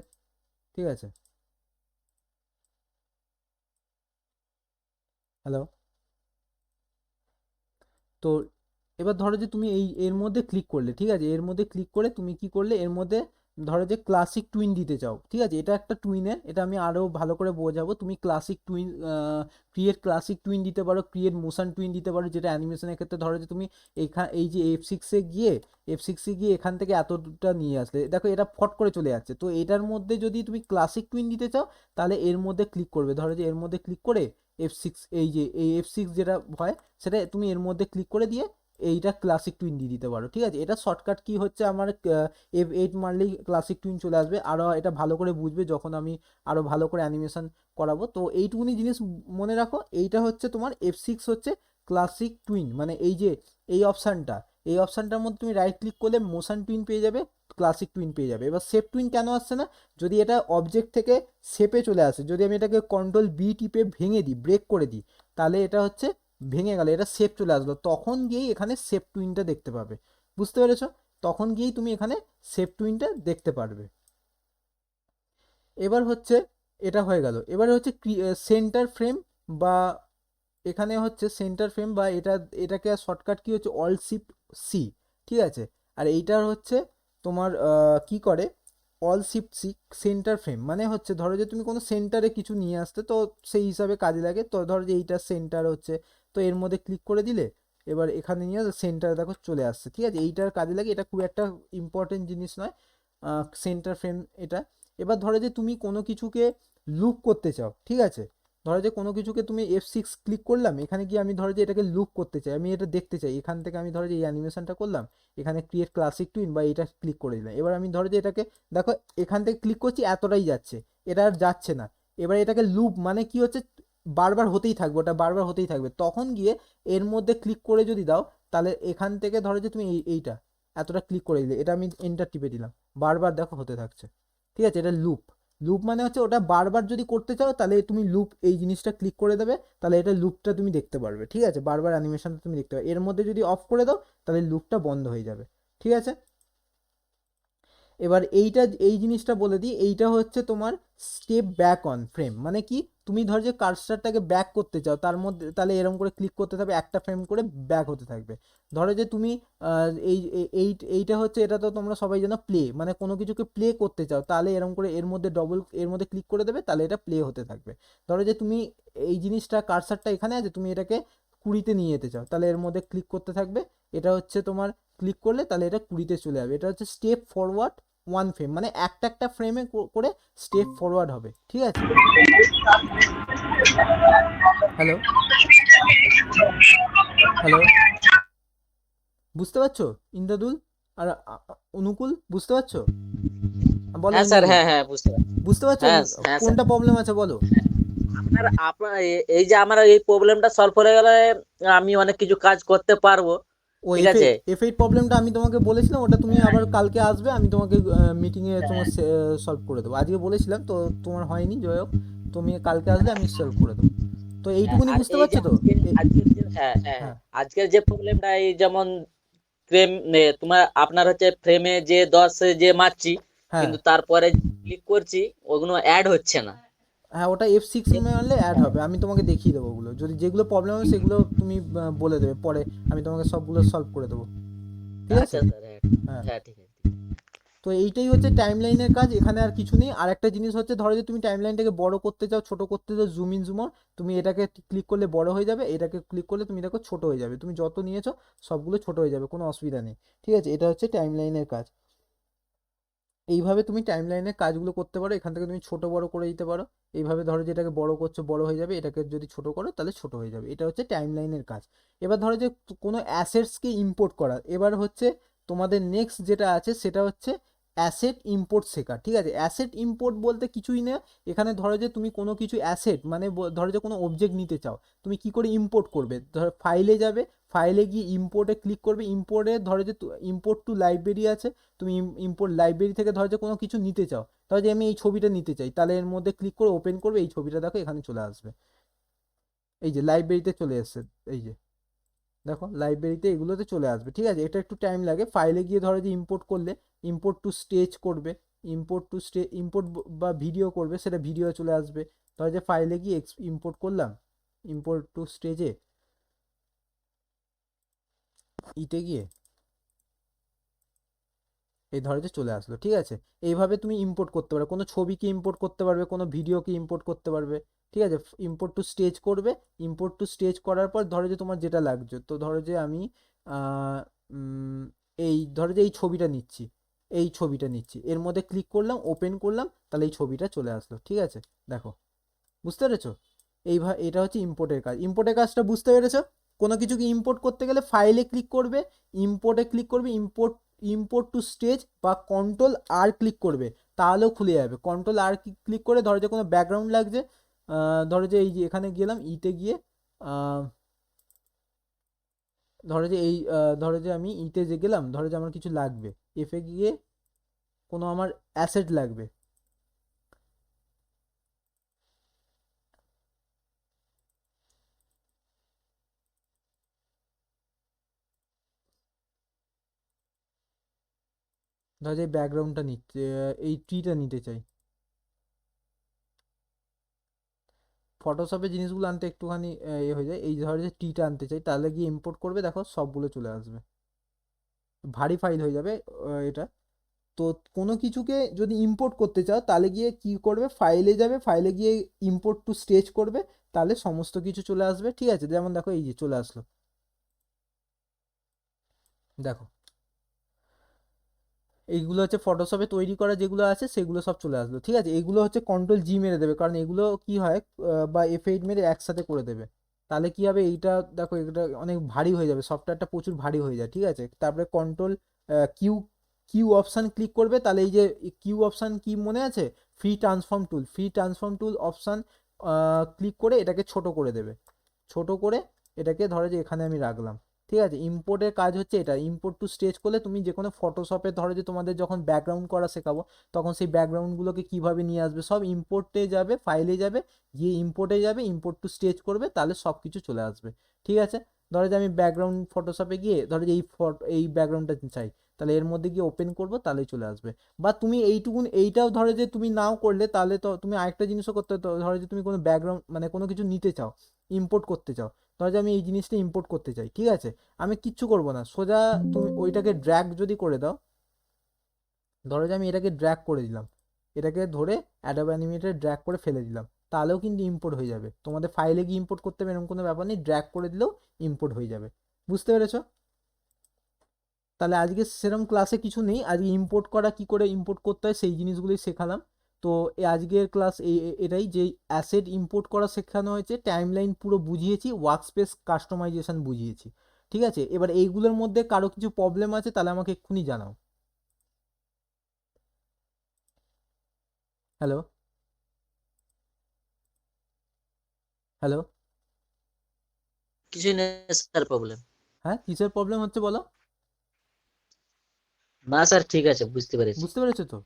ঠিক আছে। হ্যালো, তো এবার ধরো যে তুমি এই এর মধ্যে ক্লিক করলে, ঠিক আছে, এর মধ্যে ক্লিক করে তুমি কি করলে, এর মধ্যে ধরো যে ক্লাসিক টুইন দিতে চাও, ঠিক আছে, এটা একটা টুইনের, এটা আমি আরও ভালো করে বোঝাবো। তুমি classic twin, create classic twin দিতে পারো, ক্রিয়েট মোশন টুইন দিতে পারো, যেটা অ্যানিমেশনের ক্ষেত্রে ধরো যে তুমি এই যে F6 এ গিয়ে এখান থেকে এতটা নিয়ে আসলে দেখো এটা ফট করে চলে যাচ্ছে। তো এটার মধ্যে যদি তুমি ক্লাসিক টুইন দিতে চাও তাহলে এর মধ্যে ক্লিক করবে, ধরো যে এর মধ্যে ক্লিক করে F6, এই যে এই F6 যেটা হয় সেটা তুমি এর মধ্যে ক্লিক করে দিয়ে এইটা ক্লাসিক টুইন দিয়ে দিতে পারো, ঠিক আছে। এটা শর্টকাট কি হচ্ছে, আমার F8 মারলেই ক্লাসিক টুইন চলে আসবে। আরও এটা ভালো করে বুঝবে যখন আমি আরও ভালো করে অ্যানিমেশন করাবো। তো এইটুকুনি জিনিস মনে রাখো, এইটা হচ্ছে তোমার F6 হচ্ছে ক্লাসিক টুইন, মানে এই যে এই অপশানটার মধ্যে তুমি রাইট ক্লিক করলে মোশন টুইন পেয়ে যাবে, ক্লাসিক টুইন পেয়ে যাবে। এবার শেপ টুইন কেন আসছে না, যদি এটা অবজেক্ট থেকে শেপে চলে আসে, যদি আমি এটাকে Ctrl+B টিপে ভেঙে দিই, ব্রেক করে দিই, তাহলে এটা হচ্ছে ভেঙে গেল, এটা শেপ চলে আসলো, তখন গিয়েই এখানে শেপ টুইনটা দেখতে পাবে, বুঝতে পেরেছো? তখন গিয়েই তুমি এখানে শেপ টুইনটা দেখতে পারবে। এবার হচ্ছে এটা হয়ে গেল, এবারে হচ্ছে সেন্টার ফ্রেম, বা এখানে হচ্ছে সেন্টার ফ্রেম, বা এটাকে শর্টকাট কি হচ্ছে Alt+Shift+C, ঠিক আছে। আর এইটার হচ্ছে তোমার কি করে Alt+Shift+C, সেন্টার ফ্রেম মানে হচ্ছে ধরো যে তুমি কোনো সেন্টারে কিছু নিয়ে আসতে, তো সেই হিসাবে কাজে লাগে। তো ধরো যে এইটা সেন্টার হচ্ছে, তো এর মধ্যে ক্লিক করে দিলে এবার এখানে নিয়ে সেন্টারে দেখো চলে আসছে, ঠিক আছে। এইটার কাজে লাগে, এটা খুব একটা ইম্পর্টেন্ট জিনিস নয়, সেন্টার ফ্রেম এটা। এবার ধরো যে তুমি কোনো কিছুকে লুপ করতে চাও, ঠিক আছে, ধরো যে কোনো কিছুকে তুমি F6 ক্লিক করলাম, এখানে গিয়ে আমি ধরো যে এটাকে লুপ করতে চাই, আমি এটা দেখতে চাই, এখান থেকে আমি ধরো যে এই অ্যানিমেশনটা করলাম, এখানে ক্রিয়েট ক্লাসিক টুইন বা এটা ক্লিক করে দিলাম। এবার আমি ধরো যে এটাকে দেখো এখান থেকে ক্লিক করছি, এতটাই যাচ্ছে, এটা আর যাচ্ছে না। এবার এটাকে লুপ মানে কি হচ্ছে, বারবার হতেই থাকবে, ওটা বারবার হতেই থাকবে, তখন গিয়ে এর মধ্যে ক্লিক করে যদি দাও, তাহলে এখান থেকে ধরো যে তুমি এইটা এতটা ক্লিক করে দিলে, এটা আমি এন্টার টিপে দিলাম, বারবার দেখো হতে থাকছে, ঠিক আছে। এটা লুপ, লুপ মানে হচ্ছে ওটা বারবার যদি করতে চাও তাহলে তুমি লুপ এই জিনিসটা ক্লিক করে দেবে, তাহলে এটা লুপটা তুমি দেখতে পারবে, ঠিক আছে, বারবার অ্যানিমেশনটা তুমি দেখতে পারবে। এর মধ্যে যদি অফ করে দাও তাহলে লুপটা বন্ধ হয়ে যাবে, ঠিক আছে। এবার এই জিনিসটা বলে দিই, এইটা হচ্ছে তোমার স্টেপ ব্যাক অন ফ্রেম, মানে কি, তুমি ধর যে কার্সারটাকে ব্যাক করতে চাও তার মধ্যে, তাহলে এরকম করে ক্লিক করতে থাকবে, একটা ফ্রেম করে ব্যাক হতে থাকবে। ধরো যে তুমি এইটা হচ্ছে, এটা তো তোমরা সবাই জানো প্লে, মানে কোনো কিছুকে প্লে করতে চাও তাহলে এরকম করে এর মধ্যে ক্লিক করে দেবে, তাহলে এটা প্লে হতে থাকবে। ধরো যে তুমি এই জিনিসটা কার্সারটা এখানে আছে, তুমি এটাকে 20-তে নিয়ে যেতে চাও, তাহলে এর মধ্যে ক্লিক করতে থাকবে, এটা হচ্ছে তোমার ক্লিক করলে তাহলে এটা 20-তে চলে যাবে। এটা হচ্ছে স্টেপ ফরওয়ার্ড ওয়ান ফ্রেম, মানে একটা ফ্রেমে করে স্টেপ ফরওয়ার্ড হবে, ঠিক আছে। হ্যালো হ্যালো, বুঝতে পারছো ইন্দ্রদুল আর অনুকূল, বুঝতে পারছো? বলো
হ্যাঁ স্যার,
ইন্দ্রদুল,
হ্যাঁ হ্যাঁ বুঝতে পারছি।
বুঝতে পারছো
হ্যাঁ হ্যাঁ স্যার,
কোনটা প্রবলেম আছে বলো?
আপনার আপনার এই যে আমার এই প্রবলেমটা সলভ হয়ে গেলে আমি অনেক কিছু কাজ করতে পারবো,
ও
ঠিক আছে।
F8 প্রবলেমটা আমি তোমাকে বলেছিলাম, ওটা তুমি আবার কালকে আসবে, আমি তোমাকে মিটিংয়ে তোমার সলভ করে দেবো। আজকে বলেছিলাম তো তোমার হয়নি, যাই হোক, তুমি কালকে আসলে আমি সলভ করে দেবো। তো
হ্যাঁ,
এইটুকুনি
আর
বুঝতে
এই যে
পারছো তো?
আজকের যে হ্যাঁ হ্যাঁ হ্যাঁ,
হ্যাঁ
আজকের যে প্রবলেমটা এই যেমন ফ্রেম, তোমার আপনার হচ্ছে ফ্রেমে যে 10 যে মারছি,
হ্যাঁ
কিন্তু তারপরে ক্লিক করছি ওগুলো অ্যাড হচ্ছে না।
হ্যাঁ, ওটা F6 মারলে অ্যাড হবে, আমি তোমাকে দেখিয়ে দেবো ওগুলো, যদি যেগুলো প্রবলেম হবে সেগুলো তুমি বলে দেবে পরে, আমি তোমাকে সবগুলো সলভ করে দেবো, ঠিক আছে।
আচ্ছা স্যার, হ্যাঁ
হ্যাঁ,
হ্যাঁ ঠিক আছে।
তো এইটাই হচ্ছে টাইমলাইনের কাজ, এখানে আর কিছু নেই। আর একটা জিনিস হচ্ছে, ধরো যে তুমি টাইমলাইনটাকে বড় করতে চাও, ছোট করতে চাও, জুম ইন জুম আউট, তুমি এটাকে ক্লিক করলে বড় হয়ে যাবে, এটাকে ক্লিক করলে তুমি দেখো ছোট হয়ে যাবে, তুমি যত নিয়েছো সবগুলো ছোট হয়ে যাবে, কোনো অসুবিধা নেই, ঠিক আছে। এটা হচ্ছে টাইমলাইনের কাজ। এইভাবে তুমি টাইমলাইনের কাজগুলো করতে পারো, এখান থেকে তুমি ছোট বড় করে দিতে পারো। এইভাবে ধরো যে এটাকে বড় করছো, বড় হয়ে যাবে, এটাকে যদি ছোট করো তাহলে ছোট হয়ে যাবে, এটা হচ্ছে টাইমলাইনের কাজ। এবার ধরো যে কোনো অ্যাসেটসকে ইম্পোর্ট করা, এবার হচ্ছে তোমাদের নেক্সট যেটা আছে সেটা হচ্ছে অ্যাসেট ইম্পোর্ট শেখা, ঠিক আছে। অ্যাসেট ইম্পোর্ট বলতে কিছুই না, এখানে ধরো যে তুমি কোনো কিছু অ্যাসেট মানে ধরো যে কোনো অবজেক্ট নিতে চাও, তুমি কি করে ইম্পোর্ট করবে, ধরো ফাইলে যাবে, ফাইলে গিয়ে ইম্পোর্টে ক্লিক করবে, ইম্পোর্টে ধরো যে ইম্পোর্ট টু লাইব্রেরি আছে, তুমি ইম্পোর্ট লাইব্রেরি থেকে ধরো যে কোনো কিছু নিতে চাও, ধরো যে আমি এই ছবিটা নিতে চাই, তাহলে এর মধ্যে ক্লিক করে ওপেন করবে, এই ছবিটা দেখো এখানে চলে আসবে, এই যে লাইব্রেরিতে চলে এসছে, এই যে দেখো লাইব্রেরিতে এগুলোতে চলে আসবে, ঠিক আছে। এটা একটু টাইম লাগে, ফাইলে গিয়ে ধরো যে ইম্পোর্ট করলে ইম্পোর্ট টু স্টেজ করবে, ইম্পোর্ট বা ভিডিও করবে, সেটা ভিডিও চলে আসবে। ধরো যে ফাইলে গিয়ে ইম্পোর্ট করলাম, ইম্পোর্ট টু স্টেজে ইতে গিয়ে এই ধরো যে চলে আসলো, ঠিক আছে। এইভাবে তুমি ইম্পোর্ট করতে পারবে, কোনো ছবিকে ইম্পোর্ট করতে পারবে, কোনো ভিডিওকে ইম্পোর্ট করতে পারবে, ঠিক আছে। ইম্পোর্ট টু স্টেজ করবে, ইম্পোর্ট টু স্টেজ করার পর ধরো যে তোমার যেটা লাগছে, তো ধরো যে আমি আহ, উম, এই ধরো যে এই ছবিটা নিচ্ছি, এই ছবিটা নিচ্ছি, এর মধ্যে ক্লিক করলাম, ওপেন করলাম, তাহলে এই ছবিটা চলে আসলো, ঠিক আছে। দেখো, বুঝতে পেরেছো? এটা হচ্ছে ইম্পোর্টের কাজ। ইম্পোর্টের কাজটা বুঝতে পেরেছো? কোনো কিছুকে ইম্পোর্ট করতে গেলে ফাইলে ক্লিক করবে, ইম্পোর্টে ক্লিক করবে, ইম্পোর্ট টু স্টেজ বা কন্ট্রোল আর ক্লিক করবে, তাহলেও খুলে যাবে। কন্ট্রোল আর ক্লিক করে ধরো যে কোনো ব্যাকগ্রাউন্ড লাগছে, ধরো যে এই যে এখানে গেলাম ইতে গিয়ে, আহ, ধরো যে এই ধরো যে আমি ইতে যে গেলাম, ধরো যে আমার কিছু লাগবে, এফে গিয়ে কোনো আমার অ্যাসেট লাগবে, ধরো যে এই ব্যাকগ্রাউন্ডটা নিতে, এই ট্রিটা নিতে চাই। ফটোশপে জিনিসগুলো আনতে একটুখানি হয়ে যায়, এই ধরো যে টিটা আনতে চাই, তাহলে গিয়ে ইম্পোর্ট করবে, দেখো সবগুলো চলে আসবে, ভারী ফাইল হয়ে যাবে এটা। তো কোনো কিছুকে যদি ইম্পোর্ট করতে চাও তাহলে গিয়ে কি করবে, ফাইলে যাবে, ফাইলে গিয়ে ইম্পোর্ট টু স্টেজ করবে, তাহলে সমস্ত কিছু চলে আসবে, ঠিক আছে। যেমন দেখো এই যে চলে আসলো, দেখো এইগুলো হচ্ছে ফটোশপে তৈরি করা যেগুলো আছে সেগুলো সব চলে আসলো, ঠিক আছে। এগুলো হচ্ছে কন্ট্রোল জি মেরে দেবে, কারণ এগুলো কি হয়, বা F8 মেরে একসাথে করে দেবে, তাহলে কি হবে, এইটা দেখো এটা অনেক ভারী হয়ে যাবে, সফটওয়্যারটা প্রচুর ভারী হয়ে যায়, ঠিক আছে। তারপরে control Q Q option click করবে, তাহলে এই যে কিউ অপশান কি মনে আছে, free transform tool option click করে এটাকে ছোট করে দেবে, ছোট করে এটাকে ধরো যে এখানে আমি রাখলাম, ঠিক আছে। ইম্পোর্টের কাজ হচ্ছে এটা, ইম্পোর্ট টু স্টেজ করলে তুমি যে কোনো ফটোশপে ধরো যে তোমাদের যখন ব্যাকগ্রাউন্ড করা শেখাবো, তখন সেই ব্যাকগ্রাউন্ডগুলোকে কীভাবে নিয়ে আসবে, সব ইম্পোর্টে যাবে, ফাইলে যাবে, গিয়ে ইম্পোর্টে যাবে, ইম্পোর্ট টু স্টেজ করবে, তাহলে সব কিছু চলে আসবে, ঠিক আছে। ধরো যে আমি ব্যাকগ্রাউন্ড ফটোশপে গিয়ে ধরো যে এই ব্যাকগ্রাউন্ডটা চাই, তাহলে এর মধ্যে গিয়ে ওপেন করবো, তাহলেই চলে আসবে। বা তুমি এইটুকুন এইটাও ধরো যে তুমি নাও করলে, তাহলে তো তুমি আরেকটা জিনিসও করতে, ধরো যে তুমি কোনো ব্যাকগ্রাউন্ড মানে কোনো কিছু নিতে চাও, ইম্পোর্ট করতে চাও, ধরো যে আমি এই জিনিসটা ইম্পোর্ট করতে চাই, ঠিক আছে। আমি কিচ্ছু করব না, সোজা তুমি ওইটাকে ড্র্যাগ যদি করে দাও, ধরো যে আমি এটাকে ড্র্যাগ করে দিলাম, এটাকে ধরে অ্যাডোব অ্যানিমেটরে ড্র্যাগ করে ফেলে দিলাম, তাহলেও কিন্তু ইম্পোর্ট হয়ে যাবে। তোমাদের ফাইলে গিয়ে ইম্পোর্ট করতে হবে এরকম কোনো ব্যাপার নেই, ড্র্যাগ করে দিলেও ইম্পোর্ট হয়ে যাবে। বুঝতে পেরেছো? তাহলে আজকে সেরকম ক্লাসে কিছু নেই, আজকে ইম্পোর্ট করা কি করে ইম্পোর্ট করতে হয় সেই জিনিসগুলোই শেখালাম। তো আজকের ক্লাস এটাই, যে অ্যাসেট ইম্পোর্ট করা শেখানো হয়েছে, টাইমলাইন পুরো বুঝিয়েছি, ওয়ার্কস্পেস কাস্টমাইজেশন বুঝিয়েছি, ঠিক আছে। এবার এইগুলোর মধ্যে কারো কিছু প্রবলেম আছে তাহলে আমাকে এক্ষুনি জানাও। Hello, hello.
কিছুই নেই স্যার প্রবলেম।
হ্যাঁ, কিসের প্রবলেম হচ্ছে বলো?
না স্যার, ঠিক আছে, বুঝতে পেরেছি।
বুঝতে পেরেছো তো?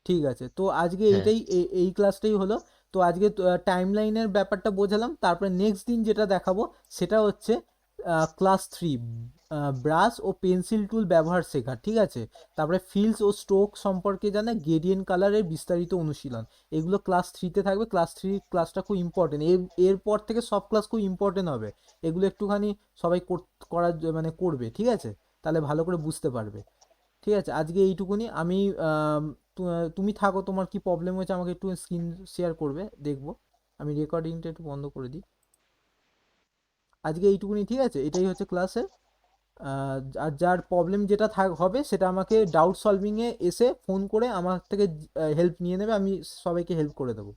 ঠিক আছে, তো আজকে
হ্যাঁ।
এইটাই, এই ক্লাসটাই হলো। তো আজকে টাইমলাইনের ব্যাপারটা বোঝালাম, তারপরে নেক্সট দিন যেটা দেখাবো সেটা হচ্ছে ক্লাস 3, ব্রাশ ও পেন্সিল টুল ব্যবহার শেখা, ঠিক আছে। তারপরে ফিলস ও স্ট্রোক সম্পর্কে জানা, গ্রেডিয়েন্ট কালারের বিস্তারিত অনুশীলন, এগুলো ক্লাস 3-তে থাকবে। ক্লাস 3 ক্লাসটা খুব ইম্পর্টেন্ট, এরপর থেকে সব ক্লাস খুব ইম্পর্টেন্ট হবে, এগুলো একটুখানি সবাই করার মানে করবে, ঠিক আছে, তাহলে ভালো করে বুঝতে পারবে, ঠিক আছে। আজকে এইটুকুনি। আমি তুমি থাকো, তোমার কি প্রবলেম হয়েছে আমাকে একটু স্ক্রিন শেয়ার করবে, দেখবো। আমি রেকর্ডিংটা একটু বন্ধ করে দিই। আজকে এইটুকুনি, ঠিক আছে, এটাই হচ্ছে ক্লাসে। আর যার প্রবলেম যেটা হবে সেটা আমাকে ডাউট সলভিংয়ে এসে ফোন করে আমার থেকে হেল্প নিয়ে নেবে, আমি সবাইকে হেল্প করে দেবো।